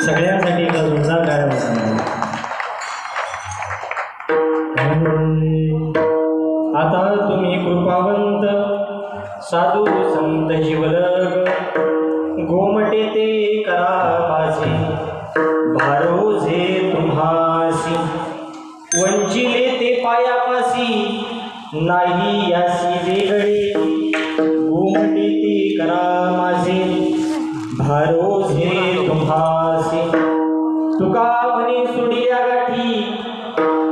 सगळ्यांसाठी एक जोरदार गाणं बसणार. आता तुम्ही कृपावंत साधू संत जीवलग गोमटे ते करा माझे भारोजे तुम्हासी वंचिले ते पायापासी नाही यासी वेगळे गोमटे ते करा माझे भारोजे तुम्हासी तुका म्हणे सोडिया गाठी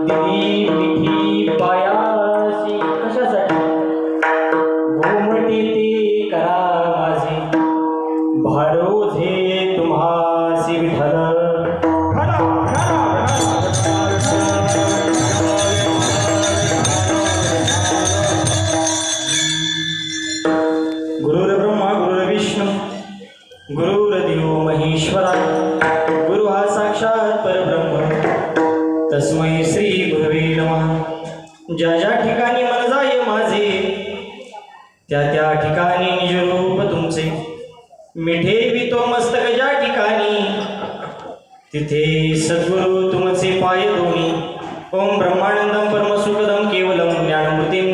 दिली मिठी पायासी कशासाठी गोमटे ते करा माझे भारोजे तुम्हासी विठ्ठल. गुरुर्ब्रह्मा गुरुर्विष्णू गुरुर्देव महेश्वरा गुरु हा साक्षात परब्रह्म तस्मै श्री गुरवे नमः. ज्या ज्या ठिकाणी मन जाय माझे त्या त्या ठिकाणी निज रूप तुमचे मिठे वितो मस्तक ज्या ठिकाणी तिथे सद्गुरु तुमचे पाय दोन्ही. ओम ब्रह्मानंदम परमसुखदम केवलम ज्ञानमूर्तिम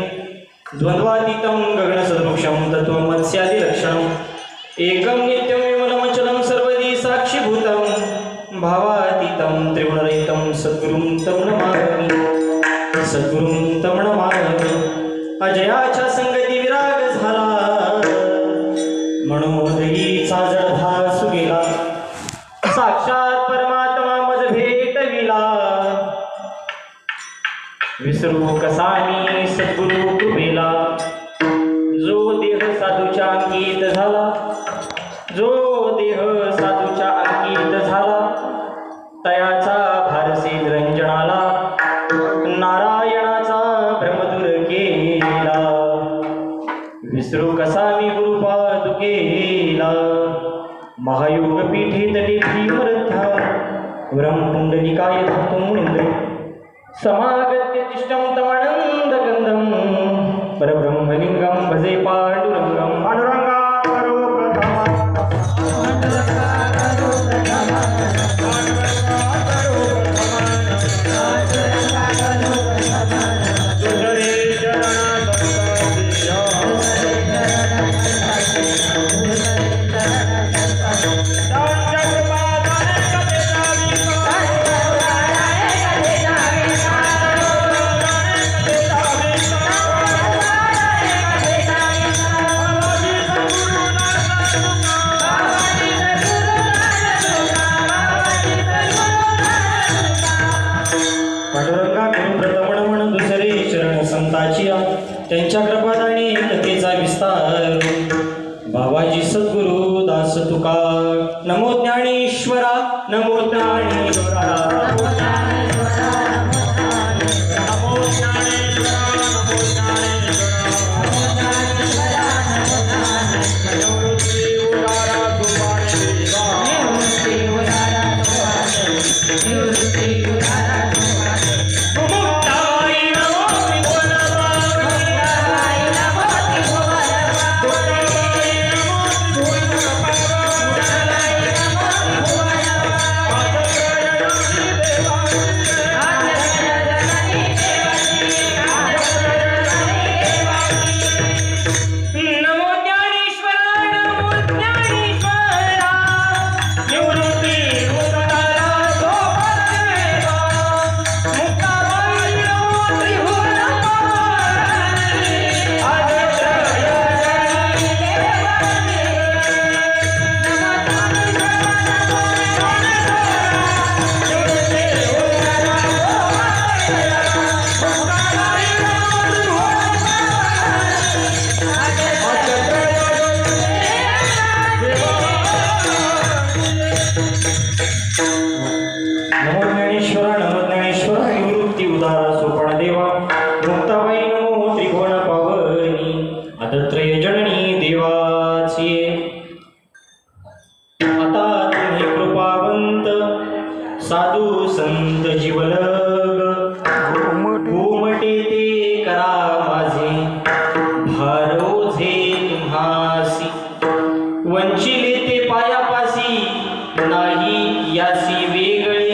द्वंद्वातीतं गगनसदृक्षं तत्त्वमस्यादि लक्षणम् एकं नित्यं विमलमचलं सर्वदी साक्षीभूतं भावातीतं त्रिगुणरहितं सद्गुरुं तं नमामि सद्गुरुं तं नमामि. अजयाच्या संगती विराग झाला मनोदयीचा जडधा सुगेला साक्षात परमात्मा मज भेटविला विसरू कसा मी सद्गुरु कृपेला. जो देह साधूच्या अंकित झाला जो देह साधूच्या अंकित झाला तयाचा भारसे निरंजनाला नारायणाचा भ्रमदूर केला. विसरू कसा मी गुरुपादुकेला महायोग पीठे तटे भीमरथा ब्रह्मपुंडलिकाय धातुमुनिंद्र समागत्य तिष्ठं तमनन्दकन्दं परब्रह्मलिंगं भजे पांडुरंगं. पांडुरंगा त्यांच्या कृपादाने कथेचा विस्तार बाबाजी सद्गुरु दास तुका नमो ज्ञानेश्वरा नमो ज्ञानेश्वरा नमो ज्ञानेश्वरा नमो ज्ञानेश्वरा नमो ज्ञानेश्वरा निवृत्ती उदारा तुमारे निवृत्ती उदारा साधू संत जीवलग घुमटे ते करा माझे भारोझे तुम्हासी वंचिले ते पायापासी नाही यासी वेगळे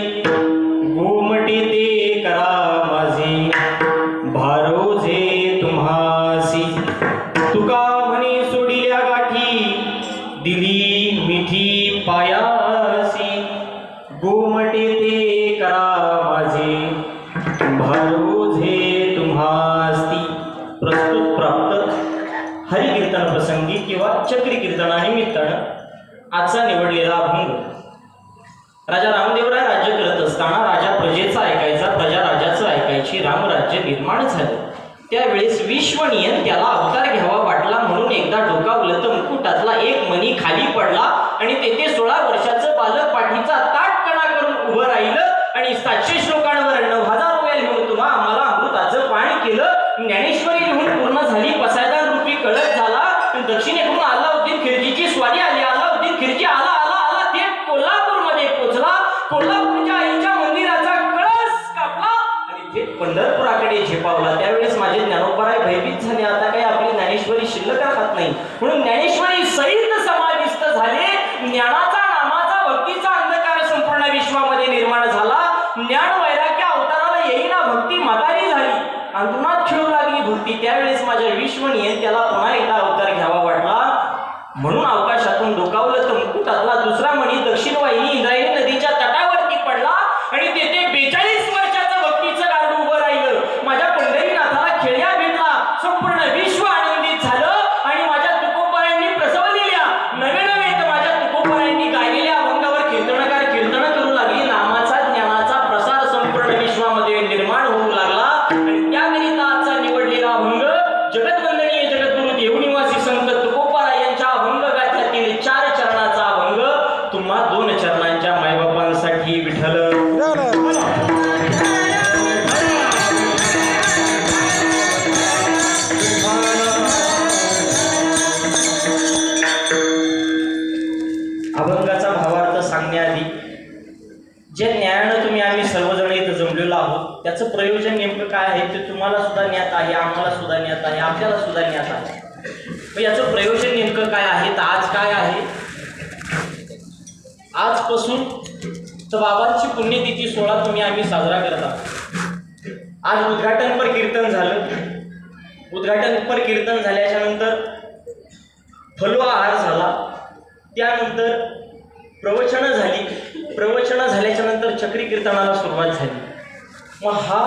घुमटे ते करा माझे भारोझे तुम्हासी तुका म्हणे सोडिल्या गाठी दिली मिठी पायासी गोमटे ते करा माझे भारोझे तुम्हास्ती. प्रस्तुत प्राप्त हरिकीर्तन प्रसंगी किंवा चक्री कीर्तनानिमित्तानं आजचा निवडलेला अभंग. राजा रामदेवराय राज्य करत असताना राजा प्रजेचा ऐकायचा, प्रजा राजाचं ऐकायची. रामराज्य निर्माण झालं त्यावेळेस विश्वनियन त्याला अवतार घ्यावा वाटला म्हणून एकदा डोकावलं तर मुकुटातला एक मणी खाली पडला आणि तेथे 16 वर्षाचं बालक पाठीचा ताटकणा करून उभं राहिलं आणि 700 श्लोकांवर 9000 वेळा लिहून तुम्हा आम्हाला अमृताचं पाणी केलं. ज्ञानेश्वरी लिहून पूर्ण झाली. पसायदान रूपी कळत झाला. दक्षिणेकडून अल्लाउद्दीन खिलजीची स्वारी आली. अल्लाउद्दीन खिलजी आला आला आला थेट कोल्हापूरमध्ये पोहोचला. कोल्हापूरच्या आईच्या मंदिराचा कळस कापला आणि थेट पंढरपुराकडे झेपावला. त्यावेळेस माझे ज्ञानोबराय भयभीत झाले. आता काही आपली ज्ञानेश्वरी शिल्लक राहत नाही म्हणून ज्ञानेश्वरी सहित समाधिस्थ झाले. ज्ञानाचा नामाचा भक्तीचा अंधकार संपूर्ण विश्वामध्ये निर्माण झाला. ज्ञान वैराग्य अवताराला येईना. भक्ती म्हातारी झाली. अंतुनात खेळू लागली भक्ती. त्यावेळेस माझ्या विश्वनियन त्याला पुन्हा एकदा अवतार घ्यावा वाटला म्हणून अवकाशातून डोकावलं तर मुकुटातला दुसरा मणी दक्षिण वाहिनी इंद्रायणी नदीच्या तटावरती पडला आणि तेथे 42 वर्षाचं भक्तीचं गारडू उभं राहिलं. माझ्या पंढरीनाथाला खेळ्या भेटला. संपूर्ण विश्व आनंदित झालं आणि माझ्या तुकोबारायांनी प्रसवलेल्या नवे नवे तर माझ्या तुकोबारायांनी गायलेल्या अभंगावर कीर्तनकार कीर्तन करू लागली. नामाचा ज्ञानाचा प्रसार संपूर्ण विश्वामध्ये निर्माण होऊ लागला आणि त्याकरिता आजचा निवडलेला अभंग जगतवंदनीय जगद्गुरु देवनिवासी संत तुकोबाराय यांच्या अभंग गाथ्यातील 4 चरणाचा अभंग तुम्हा 2 चरणांच्या मायबापांसाठी विठ्ठल. अभंगाचा भावार्थ सांगण्याआधी जे ज्ञानानं तुम्ही आम्ही सर्वजण इथं जमलेलो आहोत त्याचं प्रयोजन नेमकं काय आहे ते तुम्हाला सुद्धा ज्ञात आहे, आम्हाला सुद्धा ज्ञात आहे, आपल्याला सुद्धा ज्ञात आहे. मग याचं प्रयोजन नेमकं काय आहे तर आज काय आहे, आजपासून तर बाबांची पुण्यतिथी 16 तुम्ही आम्ही साजरा करत आहोत. आज उद्घाटनपर कीर्तन झालं. उद्घाटनपर कीर्तन झाल्याच्या नंतर फलवा आहार झाला. त्यानंतर प्रवचनं झाली. प्रवचनं झाल्याच्या नंतर चक्री कीर्तनाला सुरुवात झाली. मग हा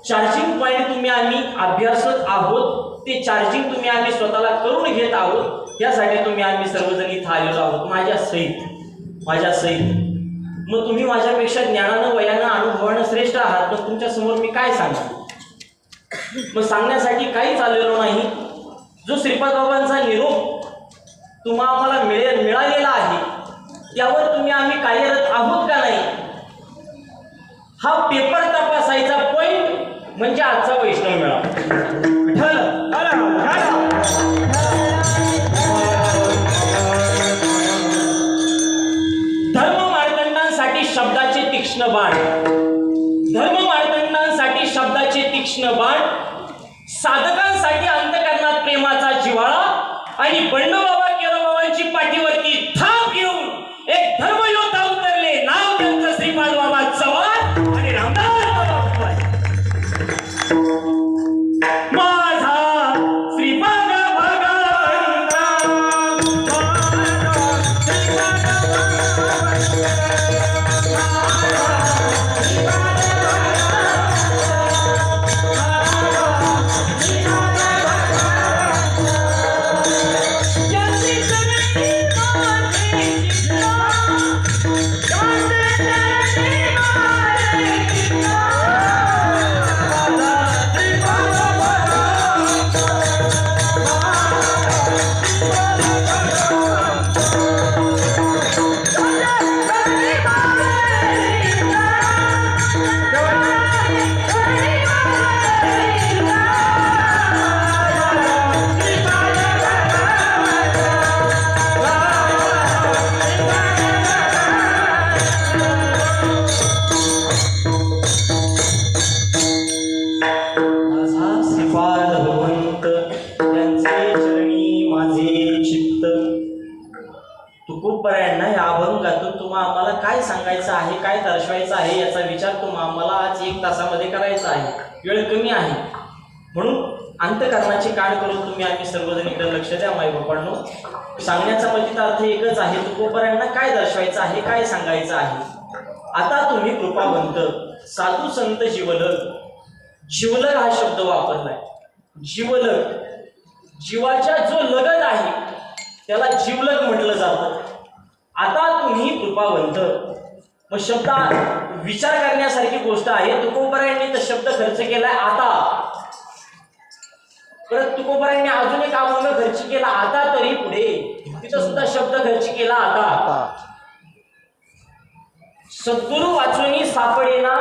चार्जिंग पॉईंट तुम्ही आम्ही अभ्यासत आहोत. ते चार्जिंग तुम्ही आम्ही स्वतःला करून घेत आहोत. यासाठी तुम्ही आम्ही सर्वजण इथं आलेलो आहोत माझ्या सहित. मग तुम्ही माझ्यापेक्षा ज्ञानानं वयानं अनुभवानं श्रेष्ठ आहात. पण तुमच्या समोर मी काय सांगू. मग सांगण्यासाठी काहीच आलेलो नाही. जो श्रीपाद बाबांचा निरोप आम्हाला मिळालेला आहे त्यावर तुम्ही आम्ही कार्यरत आहोत का नाही, हा पेपर तपासायचा पॉइंट म्हणजे आजचा वैष्णव मेळा. धर्ममार्तंडांसाठी शब्दाचे तीक्ष्ण बाण, धर्ममार्तंडांसाठी शब्दाचे तीक्ष्ण बाण, साधकांसाठी अंतकरणात प्रेमाचा जिव्हाळा आणि बंडोबाबा केरोबाबांची पाठीवरती थाप घेऊन एक धर्मयोद्धा उतरले. नाव त्यांचं श्रीपाद बाबा चव्हाण आणि रामदास बाबा. माझा श्रीपाद तुकोबरायांना या अभंगातून तुम्हा आम्हाला काय सांगायचं आहे, काय दर्शवायचं आहे याचा विचार तुम्हा आम्हाला आज 1 तासामध्ये करायचा आहे. वेळ कमी आहे म्हणून अंतकरणाची काळ करून तुम्ही आम्ही सर्वजण इकडे लक्ष द्या. माई बापांनो, सांगण्याचा मतित अर्थ एकच आहे. तुकोबरायांना काय दर्शवायचं आहे, काय सांगायचं आहे. आता तुम्ही कृपावंत साधू संत जीवलग, जीवलग हा शब्द वापरलाय. जीवलग, जीवाच्या जो लगत आहे त्याला जीवलग म्हटलं जातं. आता तुम्ही कृपावंत, मग शब्द विचार करण्यासारखी गोष्ट आहे. तुकोबरायांनी तर शब्द खर्च केलाय आता, परत तुकोबरायांनी अजून एक अभंग खर्च केला आता तरी पुढे, तिथं सुद्धा शब्द खर्च केला आता. सद्गुरु वाचुनी सापडेना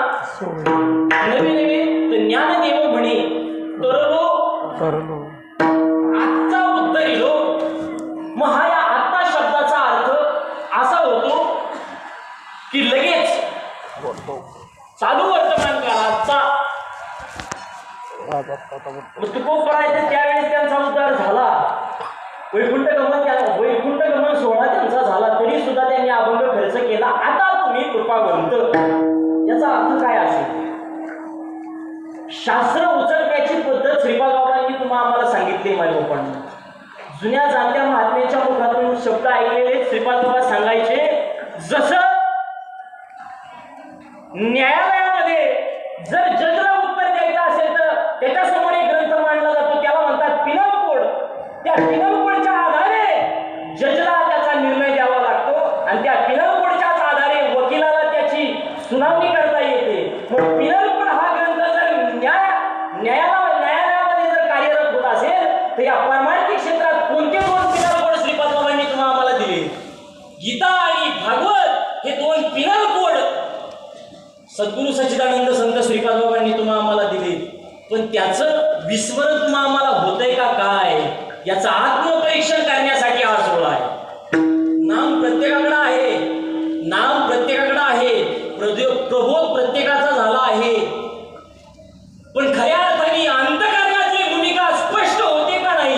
नवे नवे ज्ञानदेव म्हणे तरलो आजचा उत्तरिलो. मग हा या आत्ता शब्दाचा अर्थ असा होतो की लगेच चालू वर्तमान काळाचा. तुकोबरायचे त्यावेळेस त्यांचा उद्धार झाला, वैकुंठ गमन सोहळा त्यांचा झाला, तरी सुद्धा त्यांनी अभंग खर्च केला आता तुम्ही कृपावंत. याचा अर्थ काय असेल? शास्त्र उचलण्याची पद्धत श्रीपाद बाबांनी तुम्हाला आम्हाला सांगितली. माझ्या बाबांनी जुन्या जाणत्या महात्म्याच्या मुखातून शब्द ऐकलेले श्रीपाद बाबा सांगायचे, जसं न्यायालयामध्ये जर जजला उत्तर द्यायचं असेल तर त्याच्यासमोर एक ग्रंथ मांडला जातो, त्याला म्हणतात पिनल कोड. त्या पिनल कोडच्या आधारे जजला त्याचा निर्णय द्यावा लागतो आणि त्या पिनल कोडच्याच आधारे वकिलाला त्याची सुनावणी करता येते. मग पिनल कोड हा ग्रंथ जर न्यायालयामध्ये जर कार्यरत होत असेल तर या परमार्थिक क्षेत्रात कोणते 2 पिनल कोड श्रीपाद बाबांनी तुम्हाला आम्हाला दिले? गीता आणि भागवत हे 2 पिनल कोड सद्गुरु सच्चिदानंद संत श्रीपाद बाबांनी तुम्हाला आम्हाला दिले. पण त्याचं विस्मरण तुम्हाला आम्हाला होतंय का काय, याचं आत्मपरीक्षण करण्यासाठी हा सोहळा आहे. नाम प्रत्येकाकडे आहे, नाम प्रत्येकाकडे आहे, प्रबोध प्रत्येकाचा झाला आहे, पण खऱ्या अर्थाने अंतकरणातली भूमिका स्पष्ट होते का नाही?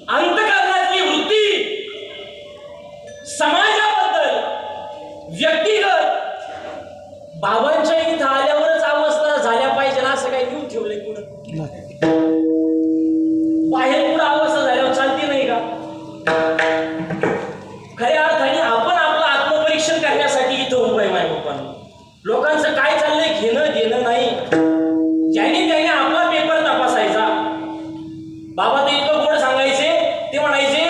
अंतकरणातली वृत्ती समाजाबद्दल व्यक्तिगत बाबांच्या इथं आल्यावरच अवस्था झाल्या पाहिजे असं काही घेऊन ठेवलंय पुढं? बाहेर पुढं अवस्था झाल्यावर चालती नाही का? खऱ्या अर्थाने आपण आपलं आत्मपरीक्षण करण्यासाठी इथं उभं आहे. माझ्या बाप्पांना लोकांचं काय चाललंय घेणं देणं नाही. ज्याने त्याने आपला पेपर तपासायचा. बाबा तर इतकं गोड सांगायचे, ते म्हणायचे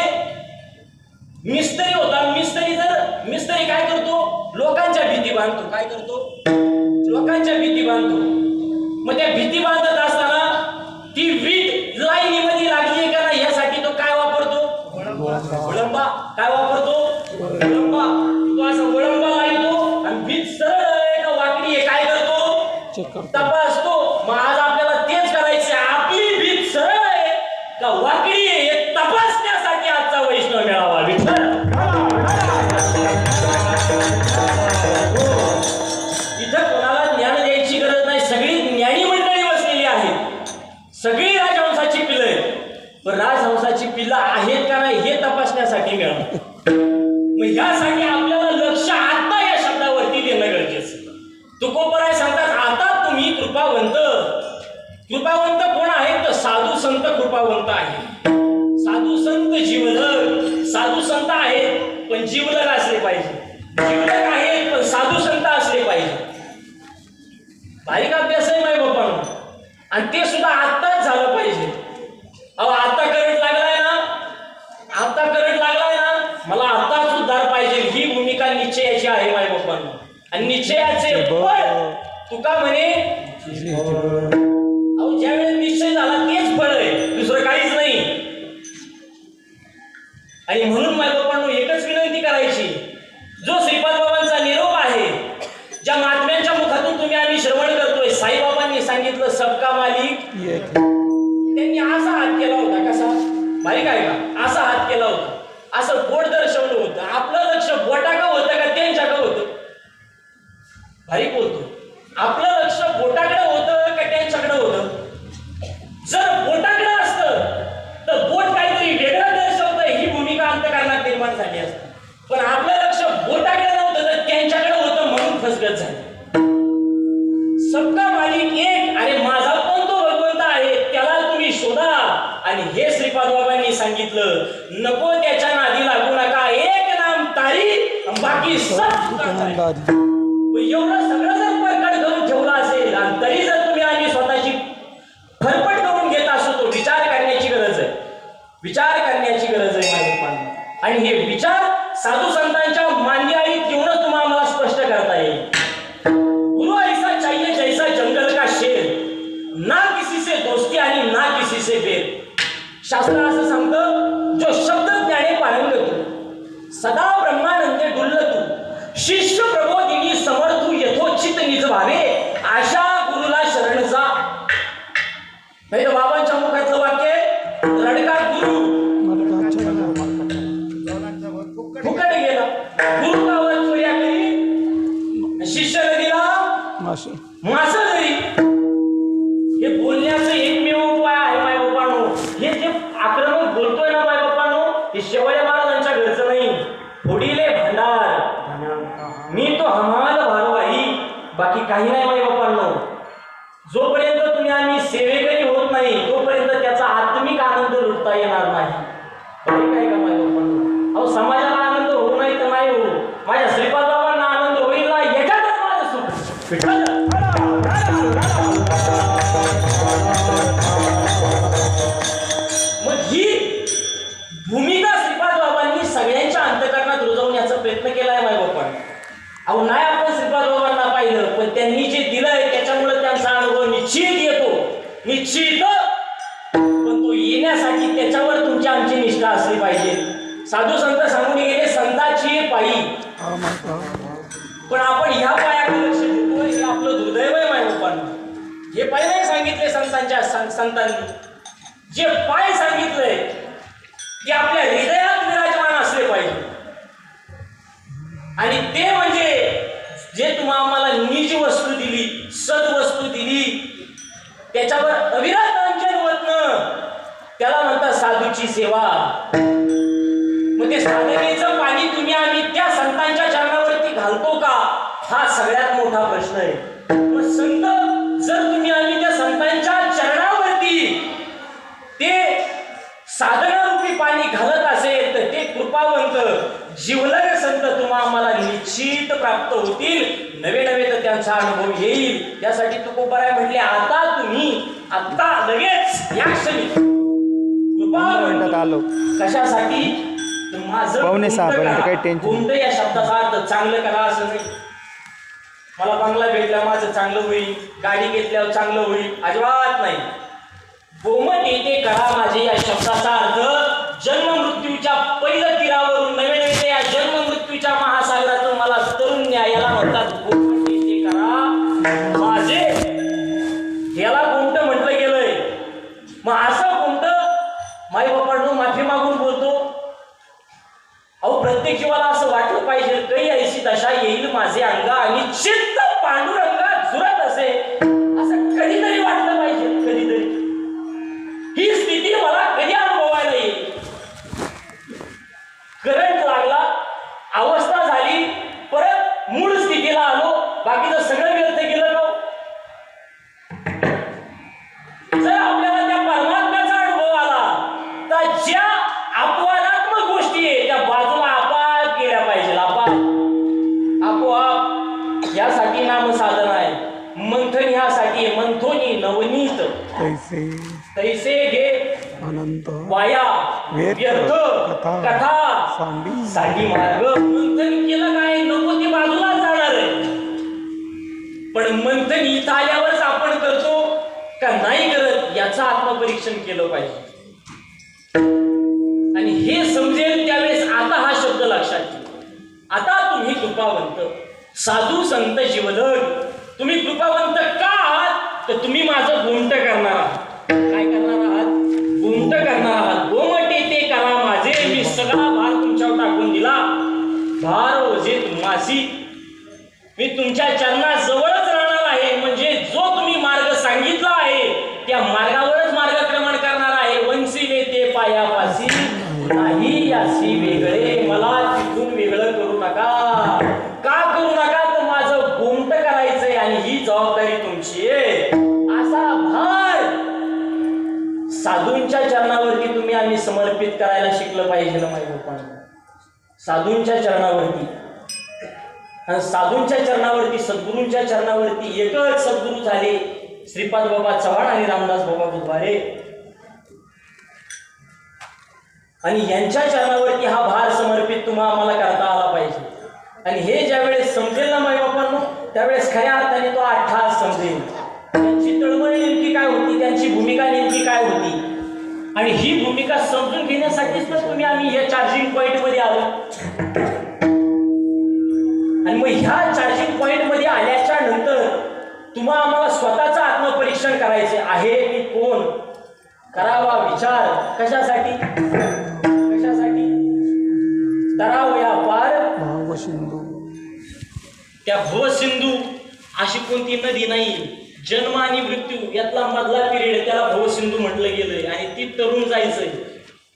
मिस्त्री होता. मिस्त्री काय करतो? लोकांच्या भीती बांधतो. काय करतो? लोकांच्या भीती बांधतो. मग त्या भीती बांधत असताना ती तपासतो. मग आज आपल्याला तेच करायचे. आपली भीत सरळ आहे का वाकडी आहे हे तपासण्यासाठी आजचा वैष्णव मेळावा. विठ्ठल इथं कोणाला ज्ञान द्यायची गरज नाही. सगळी ज्ञानी मंडळी बसलेली आहेत. सगळी राजहंसाची पिल्लं आहेत. पण राजहंसाची पिल्लं आहेत का नाही हे तपासण्यासाठी मिळालं. मग यासाठी आपल्याला लक्ष आता या शब्दावरती देणं गरजेचं. तुकोबराय सांगतात आता तुम्ही कृपावंत. कृपावंत कोण आहेत तर साधू संत कृपावंत आहेत. साधू संत जीवलग. साधू संत आहेत पण जीवलग असले पाहिजे. जीवलग आहेत पण साधू संत असले पाहिजे. बारीक अभ्यास आहे माय बाप्पांनो. आणि ते सुद्धा आत्ताच झालं पाहिजे. अहो आता करंट लागलाय ना. आता करंट लागलाय ना. मला आताच उद्धार पाहिजे ही भूमिका निश्चयाची आहे माय बाप्पांनो. आणि निश्चयाचे फळ तुका म्हणे अहो ज्यावेळेस निश्चय झाला तेच फळ आहे. दुसरं काहीच नाही. आणि म्हणून माय बाप्पांनो एकच विनंती करायची. जो श्रीपाद बाबांचा निरोप आहे ज्या महात्म्यांच्या मुखातून तुम्ही आम्ही श्रवण करतोय. साईबाबांनी सांगितलं सबका मालिक. त्यांनी असा हात केला होता. कसा बारीक आहे का. असा हात केला होता. असं बोट दर्शवलं होतं. आपलं लक्ष बोटाकडे होतं का त्यांच्याकडे होतं. बारीक बोलतो. आपलं लक्ष बोटाकडे होतं का त्यांच्याकडे होतं. जर बोटाकडे असतं तर बोट काहीतरी वेगळं दर्शवतंय ही भूमिका अंतःकरणात निर्माण झाली असते. पण आपलं लक्ष बोटाकडे नव्हतं तर त्यांच्याकडे होतं म्हणून फसगत झाली. सबका मालिक एक आणि माझा पण तो भगवंत आहे त्याला तुम्ही शोधा. आणि हे श्रीपाद बाबांनी सांगितलं नको त्याच्या नादी लागू नका. एक नाम तारी बाकी सब एवढं सगळं जर परकट करून ठेवलं असेल आणि तरी जर तुम्ही आम्ही स्वतःची फरफट करून घेत असो तो विचार करण्याची गरज आहे. विचार करण्याची गरज आहे माझ्या पाणी. आणि हे विचार साधू संतांच्या मांदियाळीत येऊनच तुम्हाला मला स्पष्ट करता येईल. गुरु ऐसा चाहिए जैसा जंगल का शेर. ना किसी से दोस्ती आणि ना किसी से बेर. शास्त्र असं सांगतं जो शब्द ज्ञाने पारंगतू सदा ब्रह्मानंदे डुल्लतू शिष्य प्रबोधिनी समर्थू यथोचित निज भावे अशा गुरुला शरण जा. नाही तर बाबांच्या मुखातलं वाक्य रडका गुरु फुकट गेला. गुरु गावात चोऱ्या करी शिष्य नदीला मासा जरी. हे बोलण्याचं एकमेव उपाय आहे माय बाप्पांनो. हे जे आक्रमक बोलतोय ना माय बाप्पांनो हे शेवया महाराजांच्या घरचं नाही. फोडीले भंडार मी तो हमाल भारवाही बाकी काही नाही माय बाप्पांनो. जोपर्यंत तुम्ही आम्ही सेवेकरी होत नाही तोपर्यंत त्याचा आत्मिक आनंद लुटता येणार नाही. काय का माय बाप्पांनो. अहो समाजाला आनंद होऊ नाही तर नाही हो. माझ्या श्रीपाद बाबांना आनंद होईल ना याच्यातच माझं सुख. मग ही भूमिका श्रीपाद बाबांनी सगळ्यांच्या अंतःकरणात रुजवण्याचा प्रयत्न केलाय माय बाप्पांनी. अहो नाही आपण श्रीपाद बाबांना पाहिलं पण त्यांनी जे दिलंय त्याच्यामुळे त्यांचा अनुभव निश्चित येतो. निश्चित. पण तो येण्यासाठी त्याच्यावर तुमची आमची निष्ठा असली पाहिजे. साधू संत सांगून गेले संताची पायी. पण आपण ह्या पायाकडे लक्ष देतो हे आपलं दुर्दैव आहे माय बाप्पांनो. हे पाय नाही सांगितले संतांनी. जे पाय सांगितलंय ते आपल्या हृदयात विराजमान असले पाहिजे. आणि ते म्हणजे जे तुम्हाला आम्हाला निज वस्तू दिली सद्वस्तू दिली त्याच्यावर अविरत अंजन वतन त्याला म्हणतात साधूची सेवा. मग ते साधनेचं पाणी तुम्ही आम्ही त्या संतांच्या चरणावरती घालतो का हा सगळ्यात मोठा प्रश्न आहे. मग संत जर तुम्ही आम्ही त्या संतांच्या चरणावरती ते साधनारूपी पाणी घालत असेल तर ते कृपावंत जीवलग संत तुम्हा आम्हाला निश्चित प्राप्त होतील. नवे नवे तर त्यांचा अनुभव येईल. त्यासाठी तुकोबराय म्हटले आता तुम्ही आता लगेच या क्षणी कृपा आलो कशासाठी माझं पाहुणे सहापर्यंत काही टेन्शन. कोणतं या शब्दाचा अर्थ चांगलं करा असं नाही. मला बंगला भेटला माझं चांगलं होईल. गाडी घेतल्यावर चांगलं होईल अजिबात नाही. गोमट येते करा माझे या शब्दाचा अर्थ जन्म मृत्यूच्या पहिल्या तीरावरून नवे नवे या जन्म मृत्यूच्या महासागरातून मला तरुण न्यायाला म्हणतात गोमट येते करा माझे माई बापांनो माफी मागून बोलतो. अहो प्रत्येक जीवाला असं वाटलं पाहिजे काही ऐशी दशा येईल माझे अंग आणि चित्त पांडुरंगा झुरत असे असं कधीतरी वाटलं पाहिजे. कधीतरी ही स्थिती मला कधी अनुभवायला येईल. करंट लागला, अवस्था झाली, परत मूळ स्थितीला आलो, बाकीचं सगळं व्यर्थ केलं का? जर आपल्याला त्या परमात्म्याचा अनुभव आला तर ज्या अपवादात्मक गोष्टी आहे त्या बाजूला आपाप केल्या पाहिजे. आपोआप यासाठी नामसाधन आहे. मंथन ह्यासाठी मंथोनी नवनीत तैसे घे अनंत वाया व्यर्थ कथा साठी मार्ग. मंथन केलं काय नको ते बाजूलाच जाणार आहे. पण मंथन इथं आल्यावरच आपण करतो का नाही करत याचं आत्मपरीक्षण केलं पाहिजे. आणि हे समजेल त्यावेळेस आता हा शब्द लक्षात घ्या. आता तुम्ही कृपावंत साधू संत जीवलग. तुम्ही कृपावंत का आहात तर तुम्ही माझं गोमट करणार आहात. काय करणार आहात? गोमट करणार आहात. गोमटे ते करा माझे, मी सगळा भार तुमच्यावर टाकून दिला. भार ओझे तुम्हासी, मी तुमच्या चरणाजवळच राहणार आहे. म्हणजे जो तुम्ही मार्ग सांगितला आहे त्या मार्गावरच मार्गक्रमण करणार आहे. वंशिले ते पायापासी नाही यासी वेगळे, मला तिथून वेगळं करू नका. का करू नका तर माझं गोमट करायचंय आणि ही जबाबदारी तुमची आहे. असा भार साधूंच्या चरणावरती तुम्ही आम्ही समर्पित करायला शिकलं पाहिजे ना माझ्या लोकांना. साधूंच्या चरणावरती, आणि साधूंच्या चरणावरती सद्गुरूंच्या चरणावरती एकच सद्गुरू झाले, श्रीपाद बाबा चव्हाण आणि रामदास बाबा बुधवारे. आणि यांच्या चरणावरती हा भार समर्पित तुम्हा आम्हाला करता आला पाहिजे. आणि हे ज्या वेळेस समजेल ना माई बापांनो त्यावेळेस खऱ्या अर्थाने तो अट्टहास समजेल. त्यांची तळमळ नेमकी काय होती, त्यांची भूमिका नेमकी काय होती. आणि ही भूमिका समजून घेण्यासाठीच तर तुम्ही आम्ही या चार्जिंग पॉइंट मध्ये आलो. आणि मग ह्या चार्जिंग पॉइंट मध्ये आल्याच्या नंतर तुम्हा आम्हाला स्वतःचं आत्मपरीक्षण करायचे आहे की कोण. करावा विचार. कशासाठी? कशासाठी? तरावया पार भावसिंधू. त्या भवसिंधू अशी कोणती नदी नाही. जन्म आणि मृत्यू यातला मधला पिरियड त्याला भवसिंधू म्हटलं गेलंय. आणि ती तरुण जायचंय.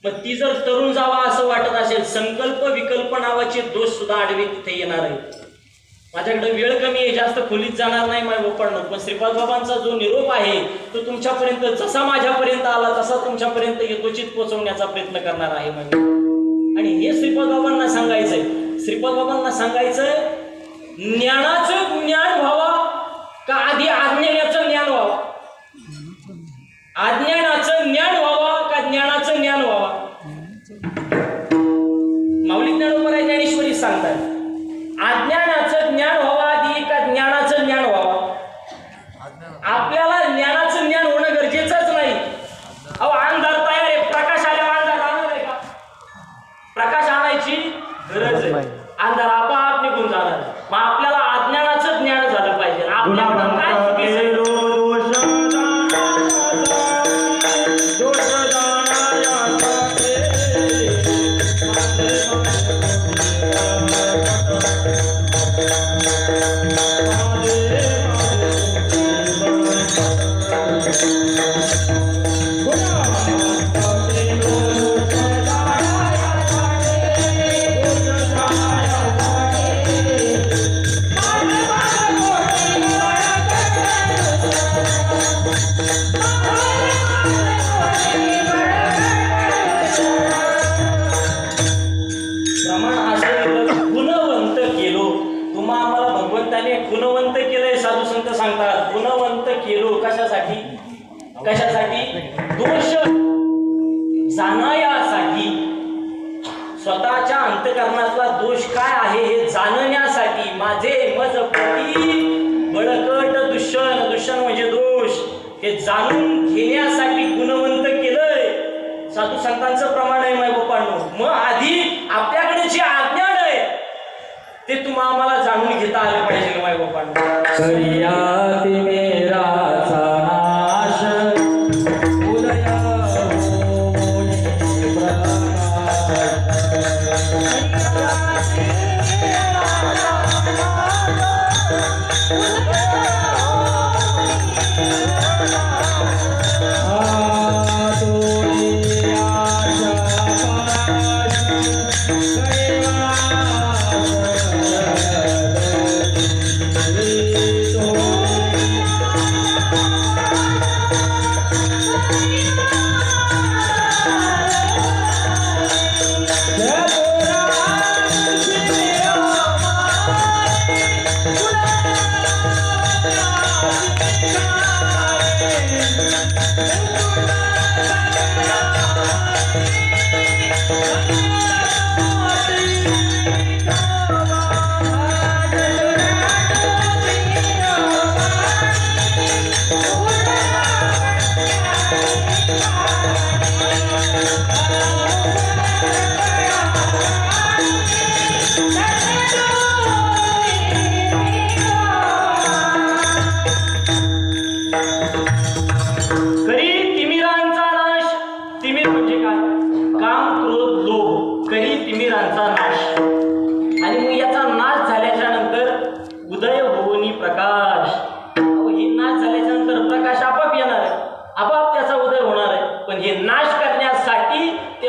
मग ती जर तरुण जावा असं वाटत असेल, संकल्प विकल्प नावाचे दोष सुद्धा आडवे तिथे येणार आहेत. माझ्याकडे वेळ कमी आहे, जास्त खोलीत जाणार नाही माझ्या बापांना. पण श्रीपाद बाबांचा जो निरोप आहे तो तुमच्यापर्यंत जसा माझ्यापर्यंत आला तसा तुमच्यापर्यंत यथोचित पोहोचवण्याचा प्रयत्न करणार आहे. आणि हे श्रीपाद बाबांना सांगायचंय. श्रीपाद बाबांना सांगायचंय ज्ञानाचं ज्ञान व्हावा का आधी अज्ञानाचं ज्ञान व्हावं. अज्ञानाचं ज्ञान व्हावा का ज्ञानाचं ज्ञान व्हावा. माऊली ज्ञानोबा ज्ञानेश्वरी सांगतात अज्ञानाचं ज्ञान व्हावं आधी का ज्ञानाचं ज्ञान व्हावं. आपल्याला ज्ञानाचं ज्ञान होणं गरजेचंच नाही. अहो अंधार तयार आहे, प्रकाश आल्यावर अंधार राहणार आहे का? प्रकाश आणायची गरज आहे. अंधार आपाप निघून जाणार. मग आपल्याला अज्ञानाचं ज्ञान झालं पाहिजे. आपल्याला काय चुकीचं गुणवंत केलंय. साधू संत सांगतात गुणवंत केलो. कशासाठी? कशासाठी? दोष जाणण्यासाठी. स्वतःच्या अंतःकरणातला दोष काय आहे हे जाणण्यासाठी. माझे मज पती बळकट दूषण. दूषण म्हणजे दोष. हे जाणून घेण्यासाठी गुणवंत केलंय. साधू संतांचं प्रमाण आहे माय बापांनो. मग आधी आपल्याकडे जे अज्ञान आहे ते तुम्हा आम्हाला जाणून घेता आलं पाहिजे माय बापांनो.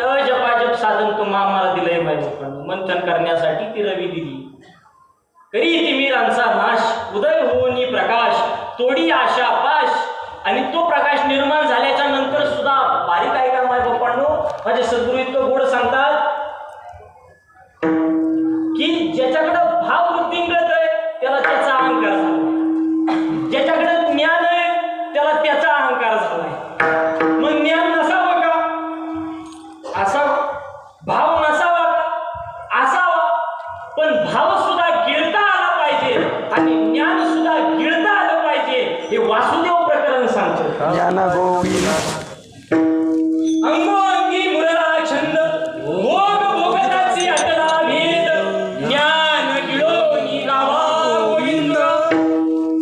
अजपाजप साधन तुम्हा आम्हाला दिलंय माय बापांनो. मंथन करण्यासाठी ती रवी दिली. करी तिमिरांचा नाश, उदय होऊनी प्रकाश, तोडी आशा पाश. आणि तो प्रकाश निर्माण झाल्याच्या नंतर सुद्धा बारीक आहे का माय बापांनो, माझे सद्गुरू इतकं गोड सांगतात की ज्याच्याकडं भाववृत्ती मिळतंय त्याला त्याचा अहंकार झालाय, ज्याच्याकडे ज्ञान आहे त्याला त्याचा अहंकार झालाय. मग ज्ञान नसावं का? असावं. भाव नसावा का? असावा. पण भाव सुद्धा गिळता आला पाहिजे आणि ज्ञान सुद्धा गिळता आलं पाहिजे, हे वासुदेव प्रकरण सांगतं. ज्ञान गोविंद अंगोअंगी मुरला छंद, भोग भोगताची अटला भेद, ज्ञान गिळोनी गावा गोविंद.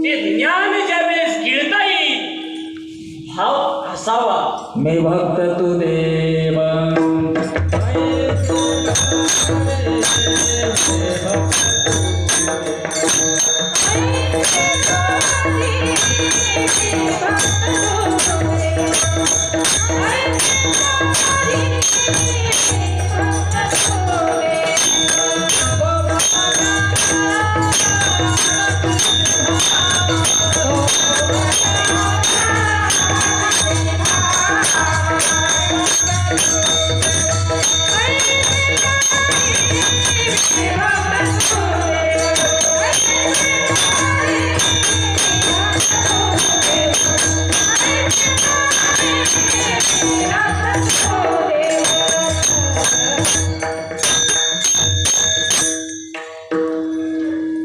ते ज्ञान ज्यावेळेस गिळता येईल, भाव असावा. मी भक्त तू देव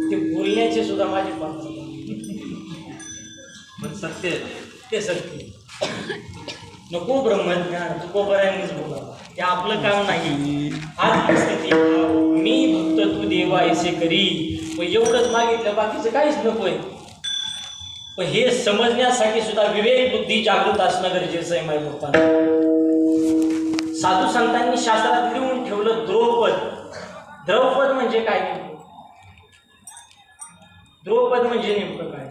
ते बोलण्याचे सुद्धा माझे पात्र सत्य ते सत्य. नको ब्रह्मज्ञान तुकोपर्यंतच बोला, ते आपलं काम नाही. आज परिस्थिती मी भक्त तू देवा ऐसे करी, पण एवढंच मागितलं, बाकीचं काहीच नकोय. पण हे समजण्यासाठी सुद्धा विवेक बुद्धी जागृत असणं गरजेचं आहे माझ्या लोकांना. साधू संतांनी शास्त्रात लिहून ठेवलं द्रौपद. द्रौपद म्हणजे काय? द्रौपद म्हणजे नेमकं काय?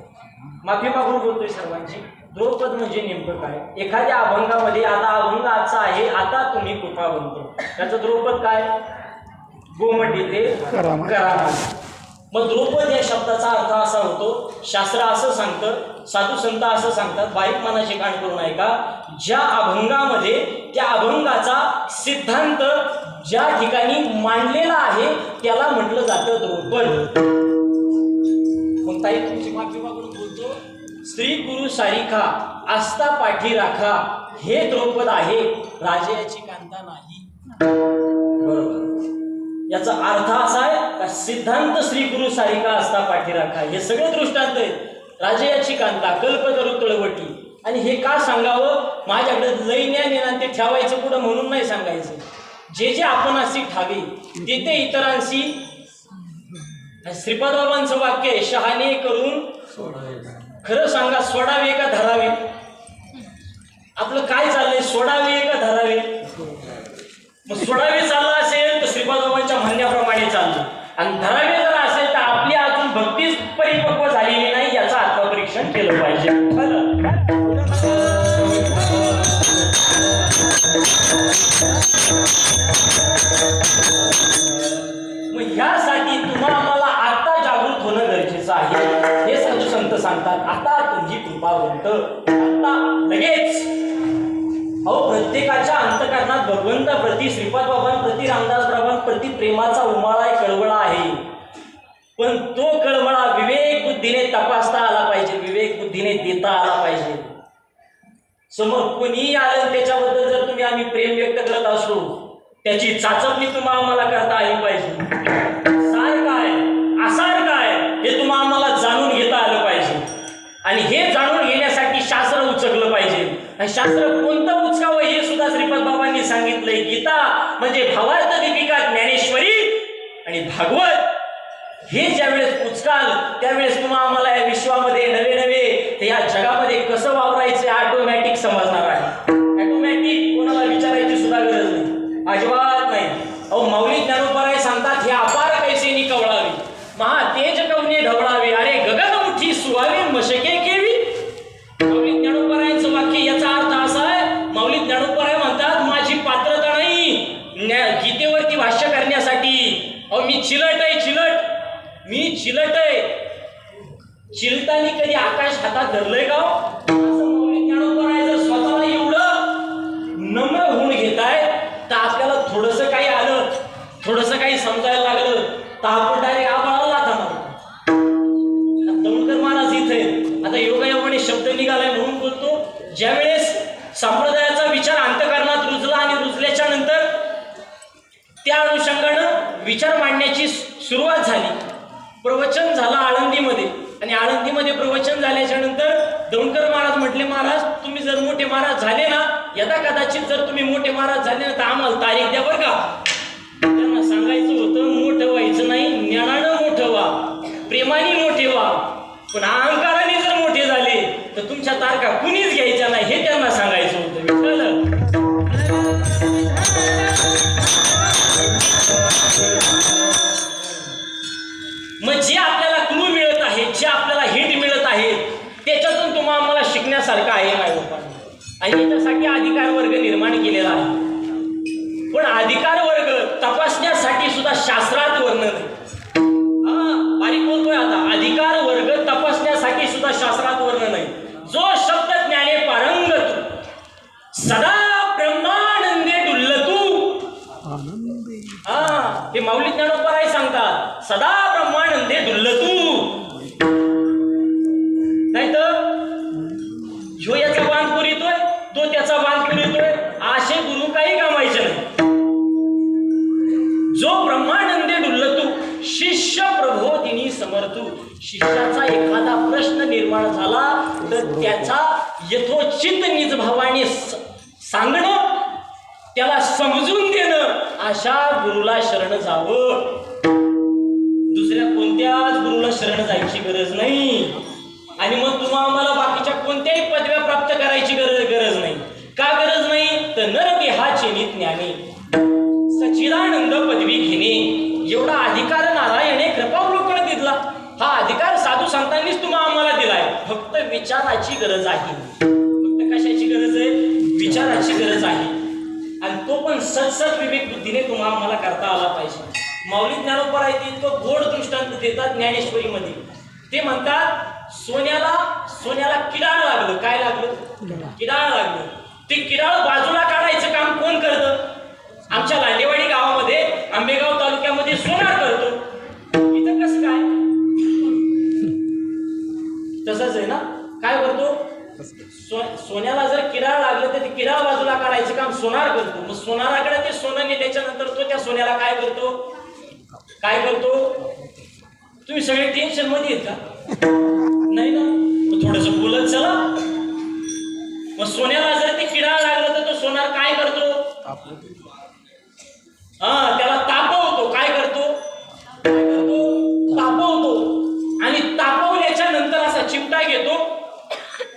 माफी मागून बोलतोय सर्वांची. द्रौपद म्हणजे नेमकं काय? एखाद्या अभंगामध्ये, आता अभंग आजचा आहे, आता तुम्ही कृपावंत, त्याचं द्रौपद काय? गोमटी ते करामाती. मग द्रौपद या शब्दाचा अर्थ असा होतो, शास्त्र असं सांगतं, साधू संत असं सांगतात, बारीक मनाचे कान करून ऐका, ज्या अभंगामध्ये त्या अभंगाचा सिद्धांत ज्या ठिकाणी मांडलेला आहे त्याला म्हटलं जातं द्रौपद. मग ताई तुमची माफी मागून बोलतो, स्त्री गुरु सारिखा आस्था पाठी राखा, हे द्रौपद आहे, राजयाची कांता नाही. बरोबर. याचा अर्थ असा आहे का सिद्धांत श्री गुरु सारिका आस्था पाठी राखा, हे सगळे दृष्टांत आहेत. राजयाची कांता, कल्पतरू तळवटी. आणि हे का सांगावं? माझ्याकडे लई ज्ञान येणार ते ठेवायचं पुढं म्हणून नाही सांगायचं. जे जे आपण अशी ठावे ते ते इतरांशी. श्रीपाद बाबांचं वाक्य आहे, शहाणे करून खरं सांगा, सोडावे का धरावे? आपलं काय चाललंय, सोडावे का धरावे? मग सोडावे चाललं असेल तर श्रीपाद बाबांच्या म्हणण्याप्रमाणे चाललं, आणि धरावे जर असेल तर आपली अजून भक्तीच परिपक्व झालेली नाही, याचं आत्मपरीक्षण केलं पाहिजे. मग ह्यासाठी तुम्हाला मला आता जागृत होणं गरजेचं आहे. हे साधू संत सांगतात, आता तुम्ही कृपावंत, आता लगेच. अहो, प्रत्येकाच्या अंतःकरणात भगवंताप्रती, श्रीपाद बाबांप्रती, रामदास बाबांप्रती प्रेमाचा उमाळा आहे, कळवळा आहे. पण तो कळवळा विवेक बुद्धीने तपासता आला पाहिजे, विवेक बुद्धीने देता आला पाहिजे. समोर कोणीही आलं त्याच्याबद्दल जर तुम्ही आम्ही प्रेम व्यक्त करत असलो, त्याची चाचपणी तुम्हाला आम्हाला करता आली पाहिजे. सार काय, आसार काय, हे तुम्हाला आम्हाला जाणून घेता आलं पाहिजे. आणि हे जाणून घेण्यासाठी शास्त्र उचकलं पाहिजे. आणि शास्त्र कोणतं उचकावं हे सुद्धा श्रीपाद बाबांनी सांगितलंय. गीता म्हणजे भावार्थ दीपिका, ज्ञानेश्वरी आणि भागवत हे ज्यावेळेस उचकाल त्यावेळेस तुम्हाला आम्हाला या विश्वामध्ये नवे नवे ते या जगामध्ये कसं वावरायचं ऑटोमॅटिक समजणार आहे. ऑटोमॅटिक कोणाला विचारायची सुद्धा गरज नाही, अजिबात नाही. अहो, माऊली ज्ञानोबराय सांगतात, हे अपार कैसेनी कवळावे, महा तेज कवने ढवळावे, अरे गगन मुठी सुहावे मशके केवी. माऊली ज्ञानोबरायांचं वाक्य, याचा अर्थ असा आहे, माऊली ज्ञानोबराय म्हणतात, माझी पात्रता नाही, चिलट आहे चिलट, मी चिलट आहे. चिलटाने कधी आकाश हातात धरलंय का हो? असं मौलिक ज्ञानोबरायचं स्वतःला एवढं नम्र होऊन घेताय तर आपल्याला थोडंसं काही आलं, थोडंसं काही समजायला लागलं तर आपण डायरेक्ट आबाळाला लाथा मारतो. दौंडकर महाराज इथे आता योगायोगाने शब्द निघालाय म्हणून बोलतो. ज्यावेळेस संप्रदायाचा विचार अंतःकरणात रुजला आणि रुजल्याच्या नंतर त्या अनुषंगानं विचार मांडण्याची सुरुवात झाली. प्रवचन झालं आळंदीमध्ये आणि आळंदीमध्ये प्रवचन झाल्याच्या नंतर दौंडकर महाराज म्हटले, महाराज तुम्ही जर मोठे महाराज झाले ना, यदा कदाचित जर तुम्ही मोठे महाराज झाले ना तर आम्हाला तारीख द्या बरं का. त्यांना सांगायचं होतं मोठं व्हायचं नाही, ज्ञानानं मोठं व्हा, प्रेमाने मोठे व्हा. पण अहंकाराने जर मोठे झाले तर तुमच्या तारखा कुणीच घ्यायच्या नाही हे त्यांना सांगायचं होतं. मग जे आपल्याला क्लू मिळत आहे, जे आपल्याला हिंट मिळत आहे त्याच्यातून तुम्हाला आम्हाला शिकण्यासारखं आहे माय बापांनी. आणि त्याच्यासाठी अधिकार वर्ग निर्माण केलेला आहे. पण अधिकार वर्ग तपासण्यासाठी सुद्धा शास्त्रात वर्णन आहे. बारीक बोलतोय आता. अधिकार वर्ग तपासण्यासाठी सुद्धा शास्त्रात वर्णन आहे. जो शब्द ज्ञाने पारंगत सदा ब्रह्मानंदे डुल्लतू. हे मौलिक ज्ञानोबराय सांगतात, सदा ब्रह्मानंदे डुल्लतू. नाही तर ह्यो याचा बांध पुरितोय, तो त्याचा बांध पुरितोय, असे गुरु काही कामायचे नाही. जो ब्रह्मानंदे डुल्लतू शिष्य प्रबोधिनी समर्थू. शिष्याचा एखादा प्रश्न निर्माण झाला तर त्याचा यथोचित निजभावाने सांगणं, त्याला समजून देणं, अशा गुरुला शरण जावं. दुसऱ्या कोणत्याच गुरुला शरण जायची गरज नाही. आणि मग तुम्हाला आम्हाला बाकीच्या कोणत्याही पदव्या प्राप्त करायची गरज नाही. का गरज नाही तर नरदेहाचे ज्ञानी सच्चिदानंद पदवी घेणे एवढा अधिकार नारायणे कृपावलोकन दिला. हा अधिकार साधू संतांनीच तुम्हाला आम्हाला दिलाय. फक्त विचाराची गरज आहे. फक्त कशाची गरज आहे? विचाराची गरज आहे. आणि तो पण सत्सत विवेक बुद्धीने तुम्हाला आम्हाला करता आला पाहिजे. मौलिक ज्ञानोबराय इतकं गोड दृष्टांत देतात ज्ञानेश्वरीमध्ये. ते म्हणतात सोन्याला किडाळ लागलं. काय लागलं? किडाळ लागलं. ते किडाळ बाजूला काढायचं काम कोण करतं? आमच्या लांडेवाडी गावामध्ये आंबेगाव तालुक्यामध्ये सोनार करतो. इथं कसं काय? तसंच आहे ना. काय करतो? सोन्याला जर किडाळ लागलं तर ते किडाळ बाजूला काढायचं काम सोनार करतो. मग सोनाराकडे ते सोनं नेल्याच्या नंतर तो त्या सोन्याला काय करतो? तुम्ही सगळे टेन्शन मध्ये आहेत का? नाही ना. मग थोडंसं बोलत चला. मग सोन्याला जर ते किडाळ लागलं तर तो सोनार काय करतो? त्याला तापवतो. काय करतो? तापवतो. आणि तापवल्याच्या नंतर असा चिमटा घेतो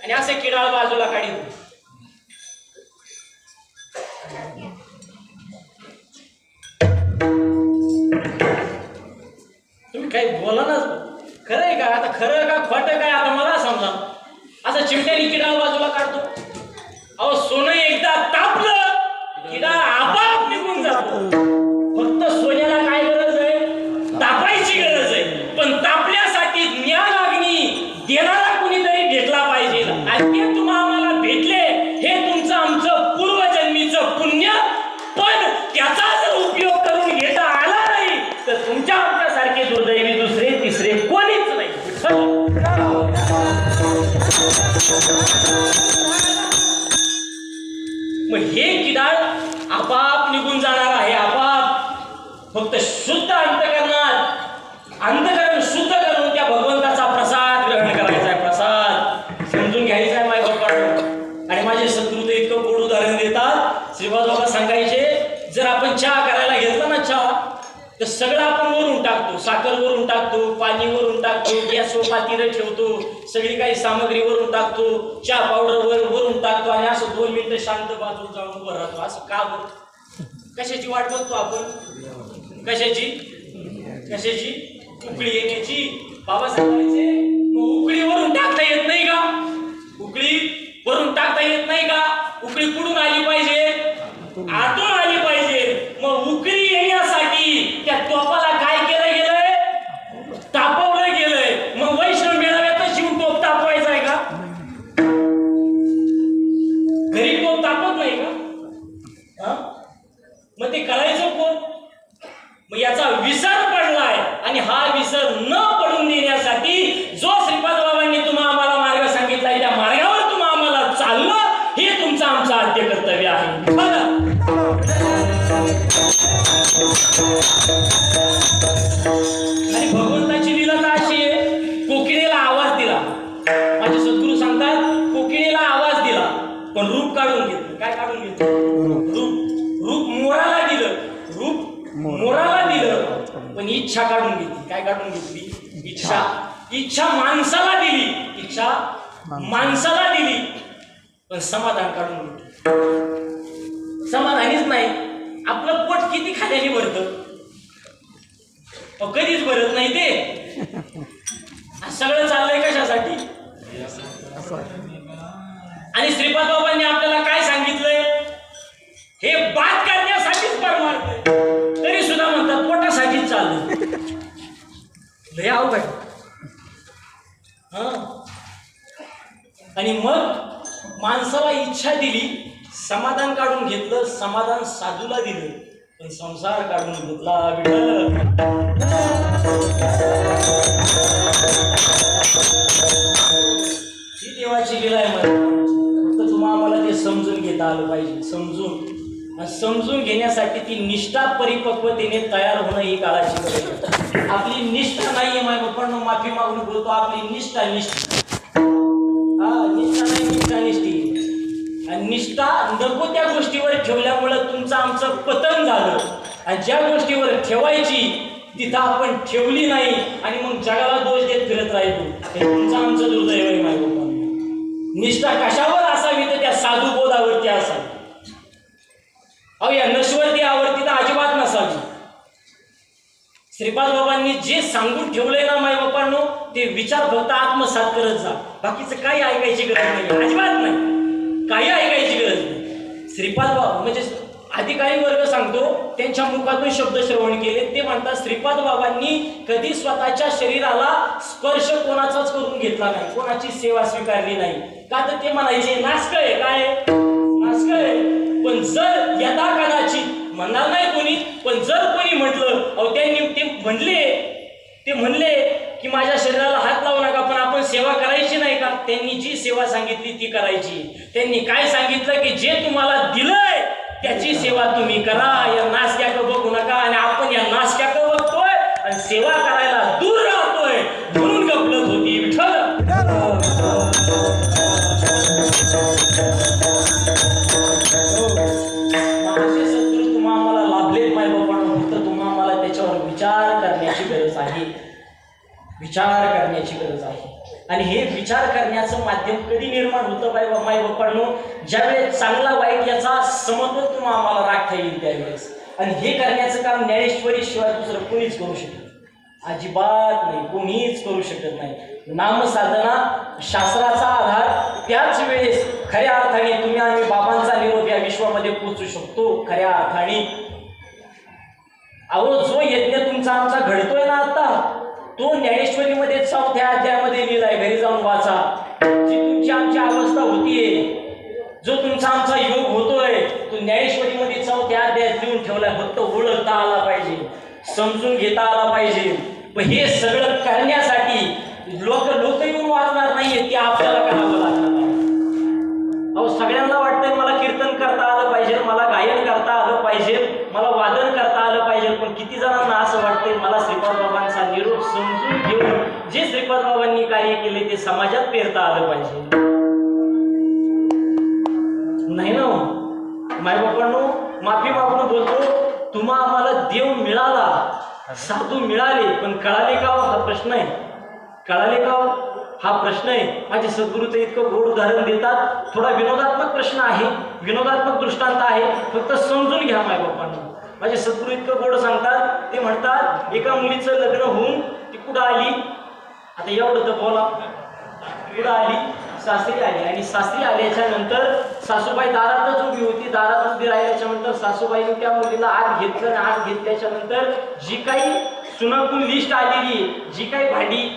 आणि असे किडाळ बाजूला काढतो. तुम्ही काही बोला ना. खरं आहे का? आता खरं का खोटं काय आता मला समजा. असं चिमट्याने किडाळ बाजूला काढतो. अहो सोनं एकदा तापलं किडाळ आपोआप निघून जातो. फक्त सोन्याला काय गरज आहे? तापायची गरज आहे. पण तापल्यासाठी ज्ञानाग्नी देणारा कुणीतरी भेटला पाहिजे. आणि ते तुम्हाला भेटले हे तुमचं आमचं पूर्वजन्मीचं पुण्य. पण त्याचा जर उपयोग करून घेता आला नाही तर तुमच्या आमच्यासारखे दुर्दैवी दुसरे तिसरे कोणीच नाही. मग हे किडाळ आपाप निघून जाणार आहे. आपाप. फक्त शुद्ध अंतकरण शुद्ध करून त्या भगवंताचा प्रसाद ग्रहण करायचा आहे. प्रसाद समजून घ्यायचा आहे माय बाप्पा. आणि माझे सद्गुरू इतकं गोड उदाहरण देतात. श्रीपाद बाबा सांगायचे, जर आपण चहा करायला घेतला ना चहा, तर सगळं आपण वरून टाकतो. साखर वरून टाकतो, पाणी वरून टाकतो, गॅसवर पातेलं ठेवतो, सगळी काही सामग्री वरून टाकतो, चहा पावडर वरून टाकतो आणि असं 2 मिनिटं शांत बाजूला जाऊन उभं राहतो. असं का बरं? कशाची वाट बघतो आपण? कशाची? उकळी येण्याची. बाबा सांगायचे, मग उकळी वरून टाकता येत नाही का? उकळी वरून टाकता येत नाही का? उकळी कुठून आली पाहिजे? आतून आली पाहिजे. मग उकळी येण्यासाठी त्या टोपाला काय केलं मग ते करायचं कोण? मग याचा विसर पडलाय आणि हा विसर न पडून देण्यासाठी जो श्रीपाद बाबांनी तुम्हा आम्हाला मार्ग सांगितलाय त्या मार्गावर तुम्हा आम्हाला चाललं हे तुमचं आमचं आद्य कर्तव्य आहे. आणि भगवंताची लीला तर अशी आहे, कोकिळेला आवाज दिला. माझे सद्गुरू सांगतात कोकिळेला आवाज दिला पण रूप काढून घेतलं. काय काढून घेतलं? रूप मोराला दिलं. रूप मोराला दिलं पण इच्छा काढून घेतली. काय काढून घेतली? इच्छा माणसाला दिली. इच्छा माणसाला दिली पण समाधान काढून घेतलं. समाधानीच नाही. आपलं पोट किती खाल्याने भरतं? कधीच भरत नाही ते. सगळं चाललंय कशासाठी? आणि श्रीपाद बाबांनी आपल्याला काय सांगितलंय? हे बात करण्यासाठीच परमार्थ, तरी सुद्धा म्हणतात पोटासाठीच चाललंय. लय अवघड. आणि मग माणसाला इच्छा दिली, समाधान काढून घेतलं, समाधान साधूला दिलं पण संसार काढून घेतला. विठ्ठल ही देवाची लीला आहे. फक्त तुम्हाला आम्हाला ते समजून घेता आलं पाहिजे. समजून घेण्यासाठी ती निष्ठा परिपक्वतेने तयार होणं ही काळाची गरज आहे. आपली निष्ठा नाहीये माय पण माफी मागून बोलतो. आपली निष्ठा निष्ठी आणि निष्ठा नको त्या गोष्टीवर ठेवल्यामुळं तुमचं आमचं पतन झालं. आणि ज्या गोष्टीवर ठेवायची तिथं आपण ठेवली नाही आणि मग जगाला दोष देत फिरत राहिलो. हे तुमचं आमचं दुर्दैव आहे माय बाबा. निष्ठा कशावर असावी तर त्या साधू बोधावरती असावी. अहो या नश्वर देहावरती तर अजिबात नसावी. श्रीपाद बाबांनी जे सांगून ठेवलंय ना माय बापांनो ते विचार फक्त आत्मसात करत जा. बाकीचं काही ऐकायची गरज नाही. अजिबात नाही. काही ऐकायची गरज नाही. श्रीपाद बाबा म्हणजे अधिकारी वर्ग सांगतो त्यांच्या मुखातून शब्द श्रवण केले. ते म्हणतात श्रीपाद बाबांनी कधी स्वतःच्या शरीराला स्पर्श कोणाचाच करून घेतला नाही, कोणाची सेवा स्वीकारली नाही. का तर ते म्हणायचे नासक आहे. काय नासक आहे. पण जर यथा कदाचित म्हणणार नाही कोणी, पण जर कोणी म्हटलं अहो त्यांनी ते म्हणले की माझ्या शरीराला हात लावू नका पण आपण सेवा करायची नाही का? त्यांनी जी सेवा सांगितली ती करायची. त्यांनी काय सांगितलं की जे तुम्हाला दिलंय त्याची सेवा तुम्ही करा. या नासक्याकडे बघू नका. आणि आपण या नासक्याकडे बघतोय आणि सेवा करायला दूर राहतोय म्हणून गपलत होती. विठ्ठल असे सद्गुरू तुम्हा आम्हाला लाभले माय बाबांनो. फक्त तुम्हा आम्हाला त्याच्यावर विचार करण्याची गरज आहे. विचार करण्याची गरज आहे. आणि हे विचार करण्याचं माध्यम कधी निर्माण होतं माय बापांनो? ज्यावेळेस चांगला वाईट याचा समतोल तुम्हाला आम्हाला राखता येईल त्यावेळेस. आणि हे करण्याचं काम ज्ञानेश्वरी शिवाय दुसरं कोणीच करू शकत अजिबात नाही. कोणीच करू शकत नाही. नामसाधना शास्त्राचा आधार. त्याच वेळेस खऱ्या अर्थाने तुम्ही आणि बाबांचा निरोप या विश्वामध्ये पोहोचू शकतो खऱ्या अर्थाने. अहो जो यज्ञ तुमचा आमचा घडतोय ना आता तो ज्ञानेश्वरीमध्ये 4थ्या अध्यायामध्ये लिहिलाय. घरी जाऊन वाचा. जी तुमची आमची अवस्था होतीये, जो तुमचा आमचा योग होतोय तो ज्ञानेश्वरीमध्ये 4थ्या अध्यायात लिहून ठेवलाय. फक्त ओळखता आला पाहिजे, समजून घेता आला पाहिजे. पण हे सगळं करण्यासाठी लोक येऊन वाचणार नाहीये. ते आपल्याला करावं लागणार आहे. अहो सगळ्यांना वाटतंय मला कीर्तन करता आलं पाहिजे, मला गायन करता आलं पाहिजे, मला वादन करता आलं पाहिजे. पण किती जणांना असं वाटतंय मला श्रीपाद बाबांचा निरोप समजून घेऊन जे श्रीपाद बाबांनी कार्य केले ते समाजात पेरता आलं पाहिजे. नाही ना माय बाबांनो. माफी मागून बोलतो. तुम्हा आम्हाला देव मिळाला, साधू मिळाले पण कळाले का हा प्रश्न आहे. कळाले का हा प्रश्न आहे. माझे सद्गुरू तर इतकं गोड उदाहरण देतात. थोडा विनोदात्मक प्रश्न आहे, विनोदात्मक दृष्टांत आहे. फक्त समजून घ्या माय बापांनो. माझे सद्गुरू इतकं गोड सांगतात. ते म्हणतात एका मुलीचं लग्न होऊन ती कुठं आली. आता एवढं तर बोला. कुठं आली? सासरी आली. आणि सासरी आल्याच्या नंतर सासूबाई दारातच उभी होती. दारात उभी राहिल्याच्या नंतर सासूबाईने त्या मुलीला आत घेतलं. आणि आत घेतल्याच्या नंतर जी काही सुनाकून लिस्ट आलेली, जी काही भांडी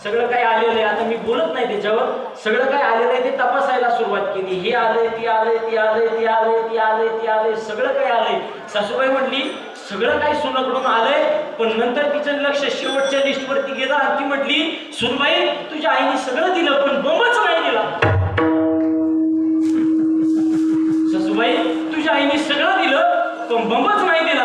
सगळं काय आलेलं आहे. आता मी बोलत नाही त्याच्यावर. सगळं काय आलेलं आहे ते तपासायला सुरुवात केली. हे आलंय, ती आलंय, ती आलंय, ती आलंय, ती आलंय, ती आलंय, सगळं काय आलंय. सासूबाई म्हटली सगळं काय सुनाकडून आलंय. पण नंतर तिचं लक्ष शेवटच्या लिस्टवरती गेलं आणि ती म्हटली सुनबाई तुझ्या आईने सगळं दिलं पण बंबच नाही दिला. सासूबाई तुझ्या आईने सगळं दिलं पण बंबच नाही दिला.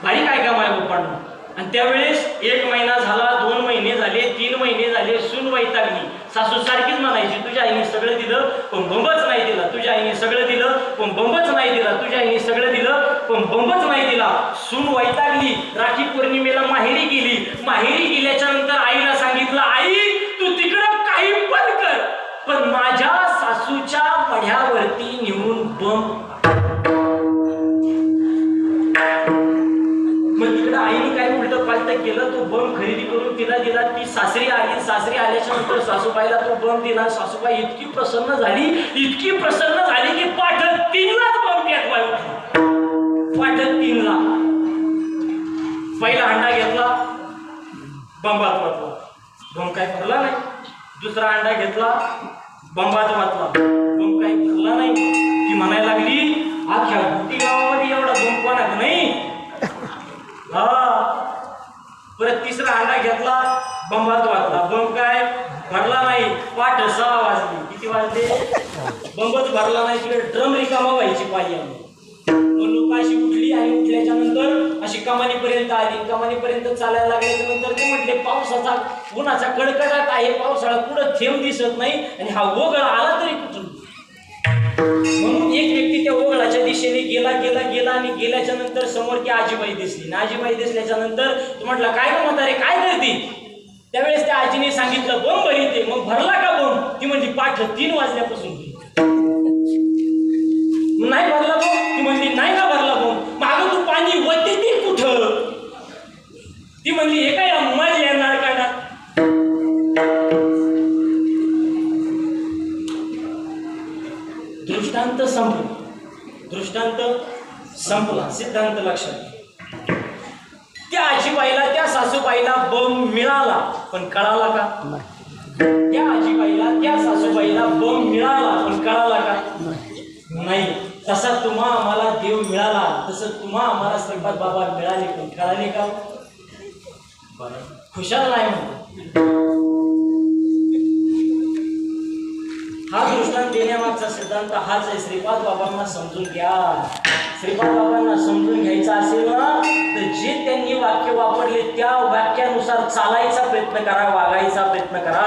भारी काय काम आहे बाप्पांना. आणि त्यावेळेस 1 महिना झाला, 2 महिने झाले, 3 महिने झाले, सून वैतागली. सासू सारखीच म्हणायची तुझ्या आईने सगळं दिलं पण बंबच नाही दिला, तुझ्या आईने सगळं दिलं पण बंबच नाही दिला, तुझ्या आईने सगळं दिलं पण बंबच नाही दिला. सून वैतागली. राखी पौर्णिमेला माहेरी गेली. माहेरी गेल्याच्या नंतर आईला सांगितलं आई तू तिकडं काही पण कर पण माझ्या सासूच्या मढ्यावरती नेऊन बंब. मग तिकडं आईने काय उलट पालट केलं. तो बंब खरेदी करून तिला दिला. ती सासरी आली. सासरी आल्याच्या नंतर सासूबाईला तो बंब दिला. सासूबाई इतकी प्रसन्न झाली, इतकी प्रसन्न झाली की पाठ 3लाच बंब पेटवाय उठली. पाठ 3ला पहिला अंडा घेतला, बंबात वाटला, बंब काय भरला नाही. दुसरा अंडा घेतला, बंबात वाटला, बंब काही भरला नाही. ती म्हणायला लागली अख्ख्या गुटी गावामध्ये एवढा बंब कोणाक नाही. हा परत तिसरा अंडा घेतला, बंबात वाजला, बंब काय भरला नाही. पाठ 6 वाजली. किती वाजले? बंबच भरला नाही. तिकडे ड्रम रिकामा व्हायची पाहिजे. लोक अशी उठली आणि उठल्याच्या नंतर अशी कमानीपर्यंत आली. कमानीपर्यंत चालायला लागल्याच्या नंतर ते म्हटले पावसाचा उन्हाचा कडकडाट आहे, पावसाळा कुठं थेंब दिसत नाही आणि हा ओघळ आला तरी कुठून. म्हणून एक व्यक्ती त्या ओघळाच्या दिशेने गेला गेला गेला आणि गेल्याच्या नंतर समोर की आजीबाई दिसली. आजीबाई दिसल्याच्या नंतर तू म्हटला काय ग म्हातारे काय करते. त्यावेळेस त्या आजीने सांगितलं बंब भरते. मग भरला का बंब. ती म्हणली पाठ 3 वाजल्यापासून. नाही भरला बंब. ती म्हणली नाही का भरला बंब. मागं तू पाणी वते ती कुठं. ती म्हणली हे काय मज येणार काढा. दृष्टांत संपला. दृष्टांत संपला. सिद्धांत लक्षात. त्या आजीबाईला त्या सासूबाईला बंब मिळाला पण कळाला का. त्या आजीबाईला त्या सासूबाईला बंब मिळाला पण कळाला का नाही. तसा तुम्हा आम्हाला देव मिळाला तसं तुम्हा आम्हाला श्रीपाद बाबा मिळाले पण कळाले का. खुशाल नाही म्हणतो. हा दृष्टांत देण्यामागचा सिद्धांत हाच आहे. श्रीपाद बाबांना समजून घ्या. श्रीपाद बाबांना समजून घ्यायचं असेल ना तर जे त्यांनी वाक्य वापरले त्या वाक्यानुसार चालायचा प्रयत्न करा, वागायचा प्रयत्न करा.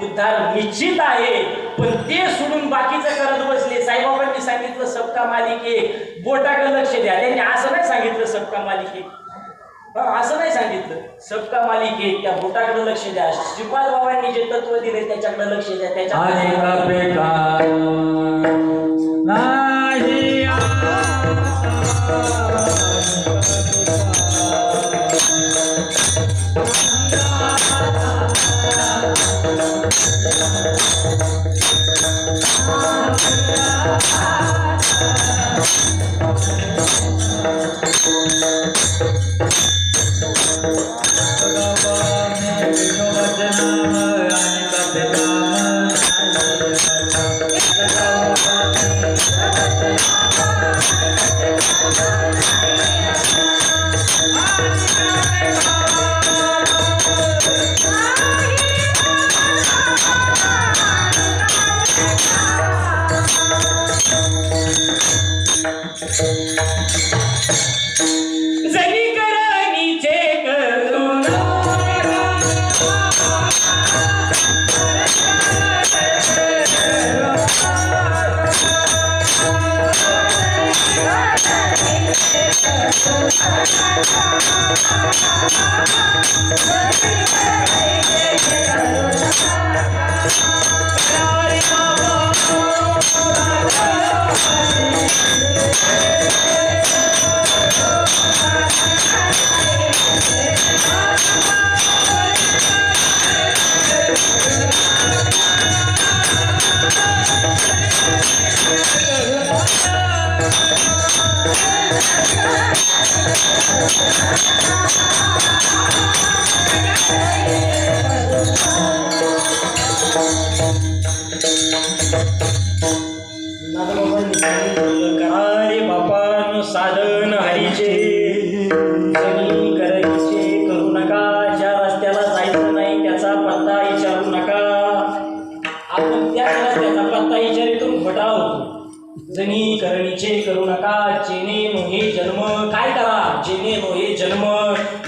उद्धार निश्चित आहे. पण ते सोडून बाकीचं करत बसले. साईबाबांनी सांगितलं सबका मालिक एक, बोटाकडे लक्ष द्या. त्यांनी असं नाही सांगितलं सबका मालिक एक. असं नाही सांगितलं सबका मालिक एक. त्या बोटाकडे लक्ष द्या. श्रीपाद बाबांनी जे तत्व दिले त्याच्याकडे लक्ष द्या. त्याच्या Yeah. करारे बापानो साधन हरीचे जनी करायचे करू नका. ज्या रस्त्याला जायचं नाही त्याचा पत्ता विचारू नका. आपण त्याच रस्त्याचा पत्ता विचारितून घोटाळा होतो. जनी करणीचे करू नका. जेणे मोहे जन्म काय करा. जेणे मोहे जन्म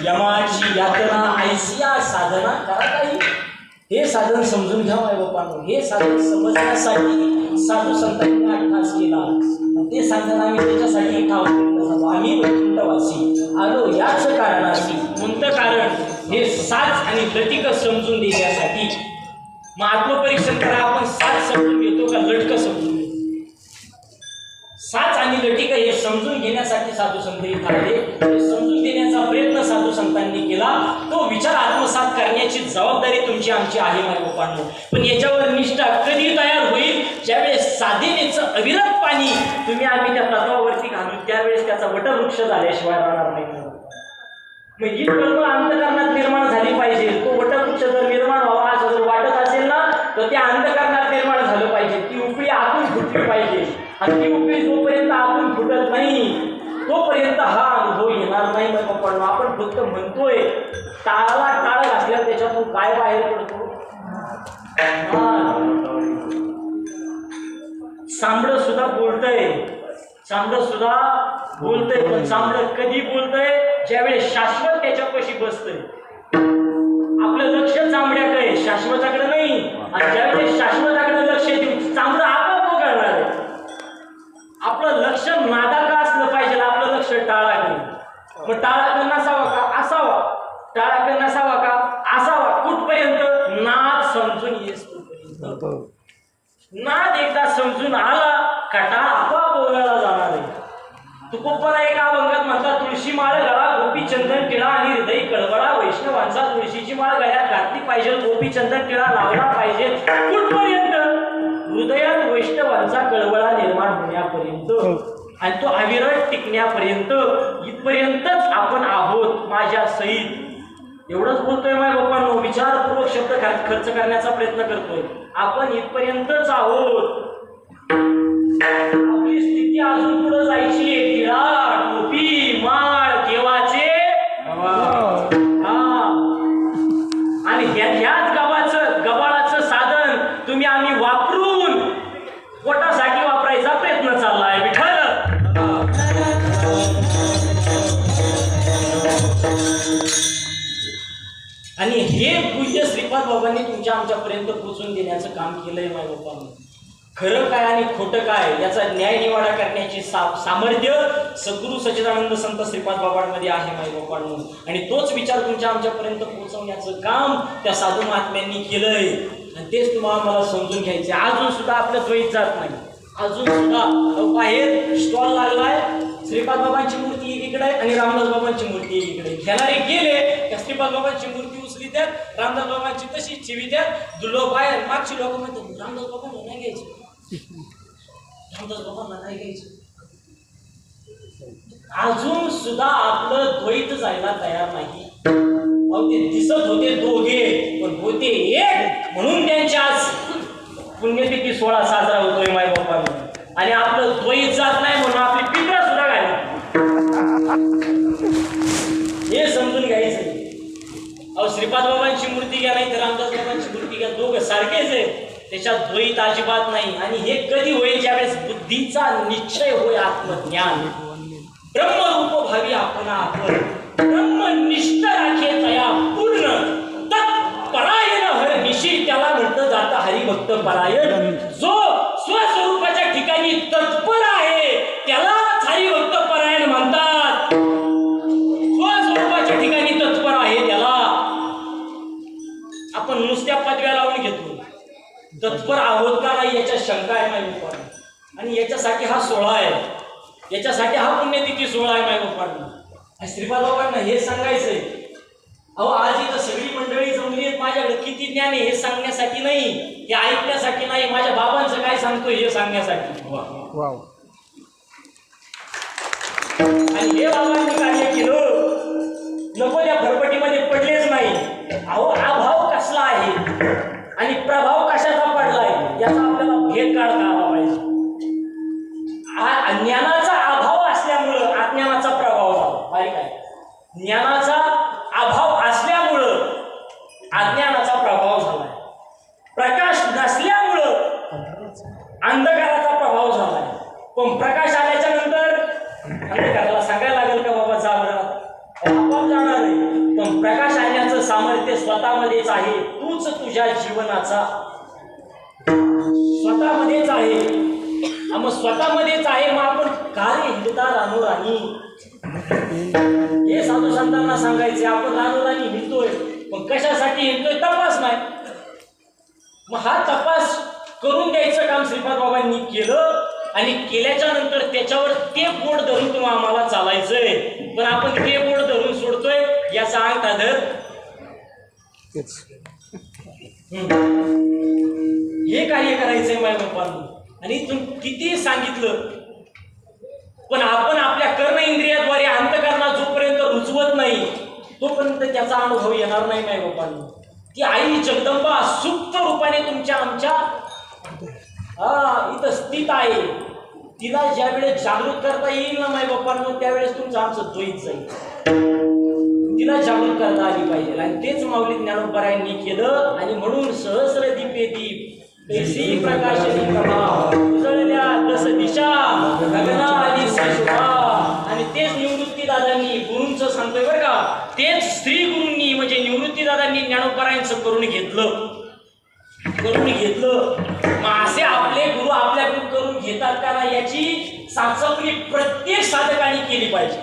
यमाची यातना ऐसिया साधना करा काही. हे साधन समजून घ्या माय बापांनो. हे साधन समजण्यासाठी साधू संतांनी अट्टास केला. ते साधन आम्ही त्याच्यासाठी ठाव आम्ही वैकुंठवासी आलो याच कारणाशी. कोणतं कारण. हे साच आणि लटिक समजून देण्यासाठी. मग आत्मपरीक्षण करा. आपण साच समजून घेतो का लटकं समजून घेतो. साच आणि लटिक हे समजून घेण्यासाठी साधू संत इथं आले. हे समजून देण्याचा प्रयत्न साधू संतांनी केला. तो विचार आत्मसात करण्याची जबाबदारी तुमची आमची आहे माय बापांनो. पण याच्यावर निष्ठा कधी तयार होईल. ज्यावेळेस साधनेचं अविरत पाणी तुम्ही आम्ही त्या तत्वावरती घालू त्यावेळेस त्याचा वटवृक्ष झाल्याशिवाय राहणार नाही. मग ही कल्पना अंतःकरणात निर्माण झाली पाहिजे. तो वटवृक्ष जर निर्माण व्हावा असं जर वाटत असेल ना तर त्या अंतःकरणात निर्माण झालं पाहिजे. ती उपळी आतून फुटली पाहिजे. आणि ती उपळी जोपर्यंत आतून फुटत नाही तोपर्यंत हा अनुभव येणार नाही. पण आपण फक्त म्हणतोय. टाळाला टाळ घातल्या त्याच्यातून काय बाहेर पडतो. सांबड सुद्धा बोलतय. सांबड सुद्धा बोलतय. पण सांबड कधी बोलतय. ज्यावेळेस शाश्वत त्याच्यापाशी बसतय. आपलं लक्ष चांबड्याकडे शाश्वताकडे नाही. आणि ज्यावेळेस शाश्वताकडे लक्ष देऊ चांबड आपोआप करणार आहे. आपलं लक्ष नादाकडे असलं पाहिजे. आपलं लक्ष टाळाकडे. मग टाळाकडे नसावा का असावा. टाळाकडे नसावा का असावा. कुठपर्यंत नाद समजून येस तोपर्यंत. नाद एकदा समजून आला का टाळ आपोआप ओघळला जाणार आहे. तुकोपरा एका अभंगात म्हणतात. तुळशी माळ गळा गोपी चंदन टिळा आणि हृदय कळवळा. वैष्णवांचा तुळशीची माळ गळ्यात घातली पाहिजे. गोपी चंदन टिळा लावला पाहिजे. कुठपर्यंत हृदयात वैष्णवांचा कळवळा निर्माण होण्यापर्यंत आणि तो अविरत टिकण्यापर्यंत. इथपर्यंतच आपण आहोत माझ्या सहित. एवढंच बोलतोय माय बापांनो. विचारपूर्वक शब्द खर्च करण्याचा प्रयत्न करतोय. आपण इथपर्यंतच आहोत. आपली स्थिती अजून पुढे जायची आहे. टिळा टोपी माळ केव्हाचे आणि ह्याच गबाळाचं साधन तुम्ही आम्ही वापरून पोटासाठी वापरायचा प्रयत्न चाललाय. विठ्ठल आणि हे पूज्य श्रीपाद बाबांनी तुमच्या आमच्यापर्यंत पोहोचून देण्याचं काम केलंय माय बापांनी. खरं काय आणि खोटं काय याचा न्याय निवाडा करण्याची सामर्थ्य सद्गुरू सच्चिदानंद संत श्रीपाद बाबांमध्ये आहे माय बापांनो. आणि तोच विचार तुमच्या आमच्यापर्यंत पोहोचवण्याचं काम त्या साधू महात्म्यांनी केलंय. आणि तेच तुम्हाला मला समजून घ्यायचे. अजून सुद्धा आपलं द्वैत जात नाही. अजून सुद्धा बाहेर स्टॉल लागलाय. श्रीपाद बाबांची मूर्ती एकीकडे आणि रामदास बाबांची मूर्ती एकीकडे. घेणारे गेले त्या श्रीपाद बाबांची मूर्ती उचली त्यात. रामदास बाबांची तशीच ठेवी त्यात. लोक बाहेर मागची लोक म्हणतात रामदास बाबांना नाही घ्यायचं. रामदास बाबांना नाही घ्यायचं. अजून सुद्धा आपलं द्वैत जायला तयार नाही. ते दिसत होते दोघे पण होते एक म्हणून त्यांच्या आज पुण्यतिथी सोहळा साजरा होतोय माय बापांनी. आणि आपलं द्वैत जात नाही म्हणून आपली पित्र सुद्धा काय हे समजून घ्यायचं. अहो श्रीपाद बाबांची मूर्ती घ्या नाही तर रामदास बाबांची मूर्ती घ्या. दोघं सारखेच आहे. त्याच्यात द्वैत अजिबात नाही. आणि हे कधी होईल ज्यावेळेस बुद्धीचा निश्चय होय आत्मज्ञान. ब्रह्मरूप भावी आपण ब्रह्मनिष्ठ राखे तया पूर्ण तत्परायण हर निशी. त्याला म्हटलं जातं हरिभक्त परायण. जो स्वस्वरूपाच्या ठिकाणी तत्पर आहे त्यालाच हरिभक्त परायण म्हणतात. स्वस्वरूपाच्या ठिकाणी तत्पर आहे त्याला. आपण नुसत्या पदव्या लावून घेतो. तत्पर आहोत का नाही याच्या शंका आहे माय बापांनो. आणि याच्यासाठी हा सोहळा आहे. याच्यासाठी हा पुण्यतिथी सोहळा आहे माय बापांनो. श्रीपाद बाबांना हे सांगायचंय. अहो आज इथं सगळी मंडळी जमली आहेत. माझ्याकडे किती ज्ञान आहे हे सांगण्यासाठी नाही. हे ऐकण्यासाठी नाही. माझ्या बाबांचं काय सांगतोय हे सांगण्यासाठी. आणि हे बाबांनी कार्य केलं. नको त्या फरफटीमध्ये पडलेच नाही. अहो अभाव कसला आहे आणि प्रभाव कशाचा पडलाय याचा आपल्याला भेद काढता आला पाहिजे. ज्ञानाचा अभाव असल्यामुळं अज्ञानाचा प्रभाव झाला. माहिती काय? ज्ञानाचा अभाव असल्यामुळं अज्ञानाचा प्रभाव झालाय. प्रकाश नसल्यामुळं अंधकाराचा प्रभाव झालाय. पण प्रकाश आल्याच्या नंतर अंधकाराला सांगायला लागेल का बाबा जा बरं, आपोआप जाणार आहे. पण प्रकाश आणण्याचं सामर्थ्य स्वतःमध्येच आहे. तूच तुझ्या जीवनाचा स्वतःमध्येच आहे. मग स्वतःमध्येच आहे. मग आपण काय हिंडता रानोराणी हे साधू संतांना सांगायचे. आपण रानोराणी हिंडतोय पण कशासाठी हिंडतोय तपास नाही. मग हा तपास करून द्यायचं काम श्रीपाद बाबांनी केलं. आणि केल्याच्या नंतर त्याच्यावर ते बोट धरून तुम्हाला आम्हाला चालायचंय. पण आपण ते बोट धरून सोडतोय याचा अंक आदर हे कार्य करायचंय माय बापांनी. आणि तुम्ही किती सांगितलं पण आपण आपल्या कर्म इंद्रियाद्वारे अंतकरणात जोपर्यंत रुजवत नाही तोपर्यंत त्याचा अनुभव येणार नाही माय बापांनी. ती आई जगदंबा सुप्त रूपाने तुमच्या आमच्या इथं स्थित आहे. तिला ज्या वेळेस जागृत करता येईल ना माय बापांना त्यावेळेस तुमचं आमचं द्वैत जाईल. तिला जागृत करता आली पाहिजे. आणि तेच माऊली ज्ञानोबरायांनी केलं. आणि म्हणून सहस्र दीपे दीप ऐसी प्रकाशनी प्रभा उजळल्या दस दिशा गगना आली शोभा. आणि तेच निवृत्ती दादांनी गुरूंचं सांगतोय बरं का. तेच स्त्री गुरूंनी म्हणजे निवृत्ती दादांनी ज्ञानोबरायांचं करून घेतलं. मग असे आपले गुरु आपल्याकडून करून घेतात का नाही याची चाचपणी प्रत्येक साधकाने केली पाहिजे.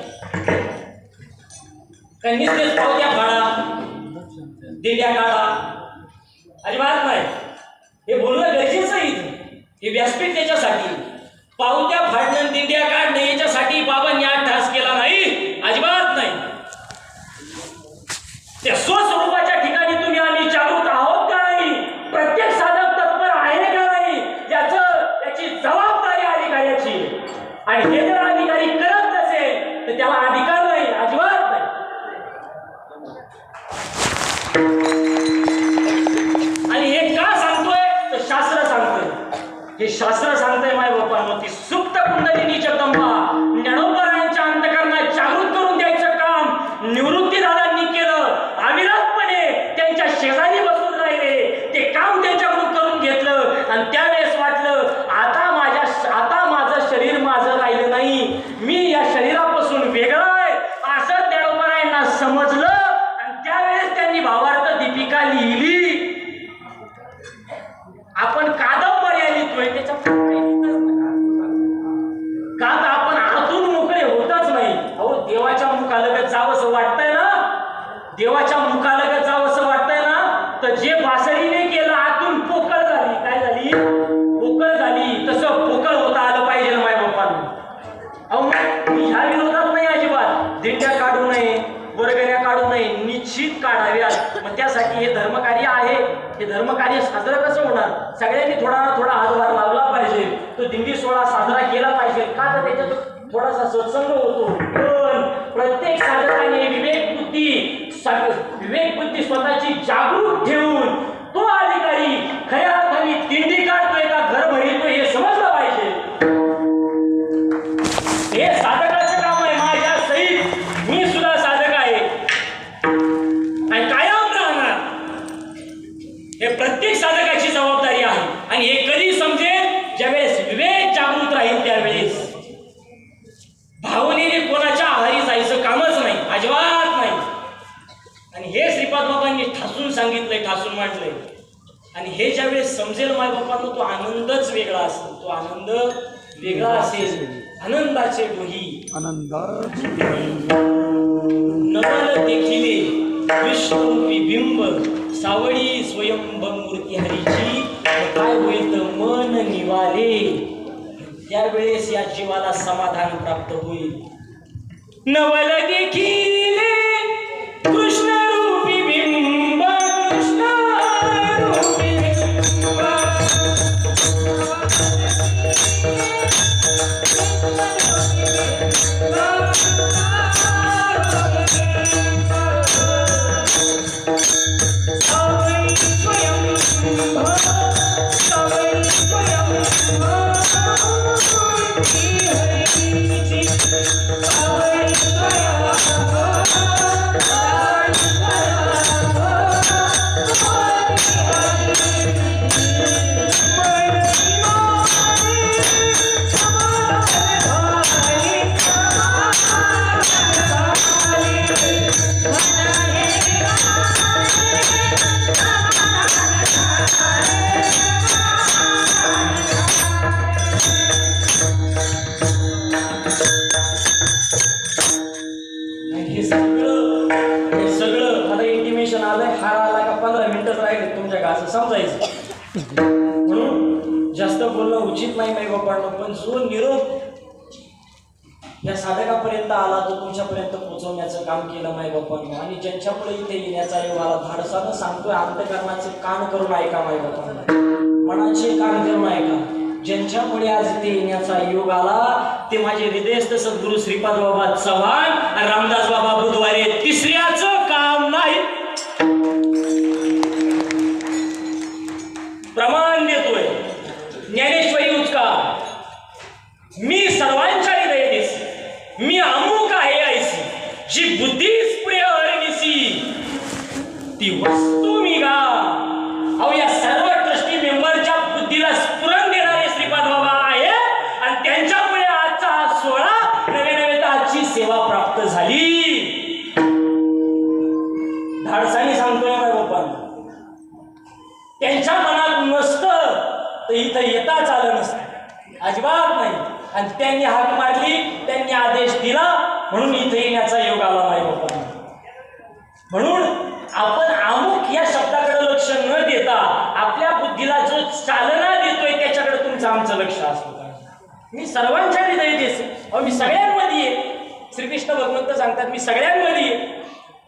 त्यांनीच तेच पावत्या फाडा दिंड्या काढा अजिबात नाही. हे बोलणं गरजेचं आहे. हे व्यासपीठ त्याच्यासाठी पावत्या फाडणं दिंड्या काढणं याच्यासाठी बाबांनी ठास केला नाही. अजिबात नाही. त्या स्वस्वरूपाच्या ठिकाणी तुम्ही आम्ही जागृत आहोत का नाही, प्रत्येक साधक तत्पर आहे का नाही याची जबाबदारी अधिकाऱ्याची. आणि हे जर अधिकारी करत नसेल तर त्याला अधिकार नाही. अजिबात नाही. आणि हे का सांगतोय तर शास्त्र सांगतोय. हे शास्त्र सांगतोय माय बापांनो ती सुप्त कुंडलिनी जगदंबा ज्ञानोबरायांच्या अंतकरणात जागृत करून द्यायचं काम निवृत्ती दादांनी केलं. अविरतपणे त्यांच्या शेजारी बसून राहिले. ते काम त्यांच्याकडून करून घेतलं. आणि त्यावेळेस वाटलं आता माझं शरीर माझं राहिलं नाही, मी या शरीरापासून वेगळं आहे असं ज्ञानोबरायांना समजलं. आणि त्यावेळेस त्यांनी भावार्थ दीपिका लिहिली. आपण कादंबऱ्या लिहितोय त्याच्यात का तर आपण आतून मोकळे होतच नाही. अहो देवाच्या मुखालगत जावंसं वाटतंय ना, देवाच्या मुखालगत जावंसं वाटतंय ना तर जे बासरीने केलं आतून पोकळ झाली. काय झाली? पोकळ झाली. तसं पोकळ होता आलं पाहिजे माय बापांना. अहो मी ह्या विरोधात नाही अजिबात. दिंड्या काढू नये, वर्गण्या काढू नये, निश्चित काढाव्यात. मग त्यासाठी हे धर्मकार्य आहे. हे धर्मकार्य साजरं कसं होणार? सगळ्यांनी थोडा ना थोडा हातभार लावला पाहिजे. तो दिंडी सोहळा साजरा केला पाहिजे. का तर त्याच्यात थोडासा सत्संग होतो. पण प्रत्येक साधकाने विवेक बुद्धी स्वतःची जागृत ठेवून तो अधिकारी खऱ्या अर्थाने दिंडी काढतोय का घर भरितोय हे समजलं पाहिजे. हे साधकाचं काम आहे. माझ्या सहित मी सुद्धा साधक आहे आणि कायम राहणार. हे प्रत्येक साधकाची जबाबदारी आहे. आणि हे कधी समजेल ज्यावेळेस विवेक जागृत राहील त्यावेळेस. भावनेने कोणाच्या आहारी जायचं कामच नाही. अजिबात नाही. आणि हे श्रीपाद बाबांनी ठासून सांगितलंय, ठासून मांडलंय. आणि हे ज्यावेळेस समजेल माय बापांना तो आनंदच वेगळा असेल. तो आनंद वेगळा असेल. आनंदाचे डोही नवल देखिले विष्णुरूपी बिंब सावळी स्वयंभ मूर्ती हरीची काय होईल तर मन निवाले. त्यावेळेस या जीवाला समाधान प्राप्त होईल. नवल देखिले कृष्ण रूपी बिंब कृष्ण रूपी बिंब हे सगळं आता इंटिमेशन आलंय, हार आला का 15 मिनिटच राहिले तुमच्या का असं समजायचं. म्हणून जास्त बोलणं उचित नाही माई बापांना, पण जो निरोप या साधकापर्यंत आला तो तुमच्यापर्यंत पोहोचवण्याचं काम केलं माई बापांना. आणि ज्यांच्यापुढे इथे येण्याचा योग आला धाडसानं सांगतोय, अंतकरणाचे कान करून ऐका माई बापांना, मनाचे कान करून ऐका. ज्यांच्यापुढे आज इथे येण्याचा योग आला ते माझे हृदयस्थ सद्गुरू श्रीपाद बाबा चव्हाण आणि रामदास बाबा बुधवारे. तिसऱ्याचं काम नाही. प्रमाण देतोय ज्ञानेश्वरी उचका, मी सर्वांच्या हृदय देसी, मी अमुक आहे ऐसी, जी बुद्धीस प्रिय हरणीसी ती वस्तू मी गा. अहो या सर्व ट्रस्टी मेंबरच्या बुद्धीला स्फुरण देणारे श्रीपाद बाबा आहे आणि त्यांच्यामुळे आजचा हा सोहळा नव्हे आजची सेवा प्राप्त झाली. धाडसाने सांगतोय माझ्या बाप्पांना, त्यांच्या मनात नसतं तर इथं येताच आलं नसतं, अजिबात नाही. आणि त्यांनी हाक मारली, त्यांनी आदेश दिला म्हणून इथे येण्याचा योग आला माझ्या बाप्पांना. म्हणून आपण अमुक या शब्दाकडे लक्ष न देता आपल्या बुद्धीला जो चालना देतोय त्याच्याकडे तुमचं आमचं लक्ष असलं पाहिजे. मी सर्वांच्या हृदय देसे, अहो मी सगळ्यांमध्ये आहे. श्रीकृष्ण भगवंत सांगतात मी सगळ्यांमध्ये आहे,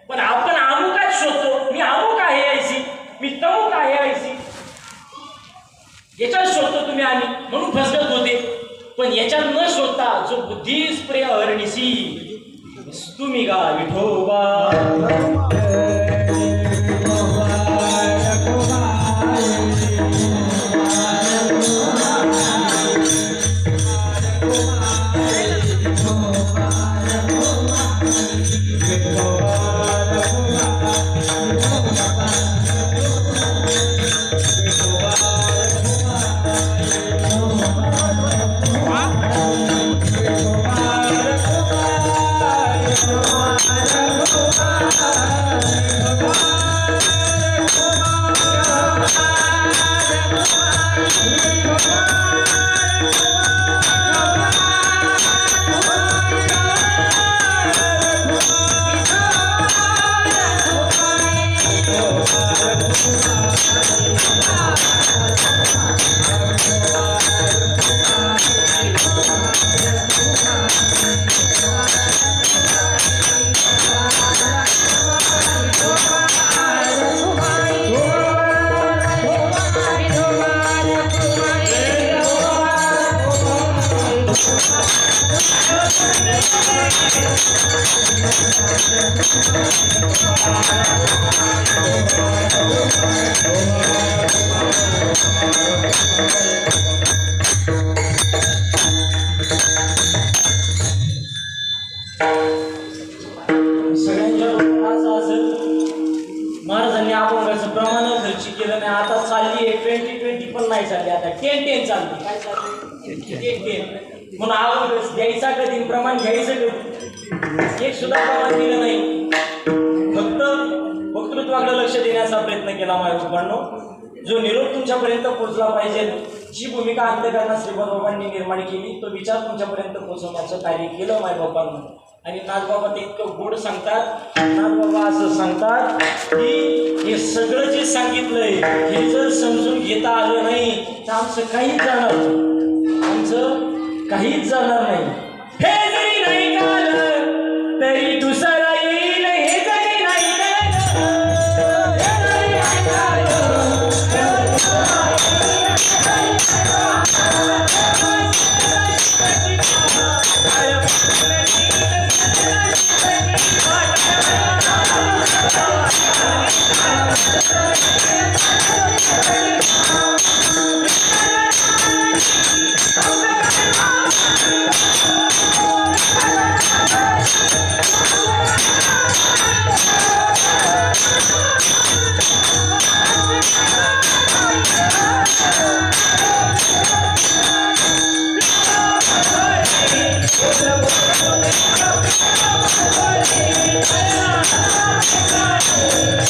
पण आपण अमुकाच शोधतो. मी अमुक आहे ऐसी, मी तमुक आहे ऐसी, याच्यात शोधतो तुम्ही आणि म्हणून फसगत होते. पण याच्यात न शोधता जो बुद्धीस प्रिय हरणीसी तुम्ही गा विठोबा. सगळ्यांच्या डोक्यात असं असेल महाराजांनी अपंगाचं प्रमाण खर्ची केलं नाही. आता चालली आहे 2020 पण नाही चालली, आता 10-10 चालली. काय चालली 10-10. म्हणून अपंग द्यायचा कधी, प्रमाण घ्यायचं कधी, एक सुद्धा प्रमाण दिलं नाही. फक्त वक्तृत्वाकडे लक्ष देण्याचा प्रयत्न केला माझ्या बाबांनो. जो निरोप तुमच्यापर्यंत पोहोचला पाहिजे, जी भूमिका अंतकरणात श्रीपाद बाबांनी निर्माण केली, तो विचार तुमच्यापर्यंत पोहोचवण्याचं कार्य केलं माझ्या बाबांनो. आणि नाथबाबा ते इतकं गोड सांगतात, नाथबाबा असं सांगतात की हे सगळं जे सांगितलंय हे जर समजून घेता आलं नाही तर आमचं काहीच जाणार नाही, आमचं काहीच जाणार नाही. हे जरी नाही कळलं तरी दुसरा येईल, हे जरी नाही Thank you.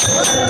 तुम्ही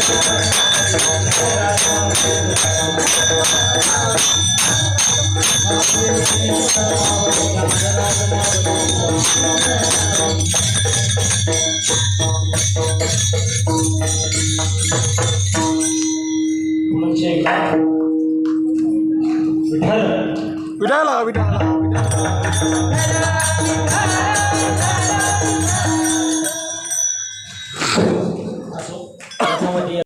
सावध म्हणजे काय? विठ्ठल विठाला विठाला विठाला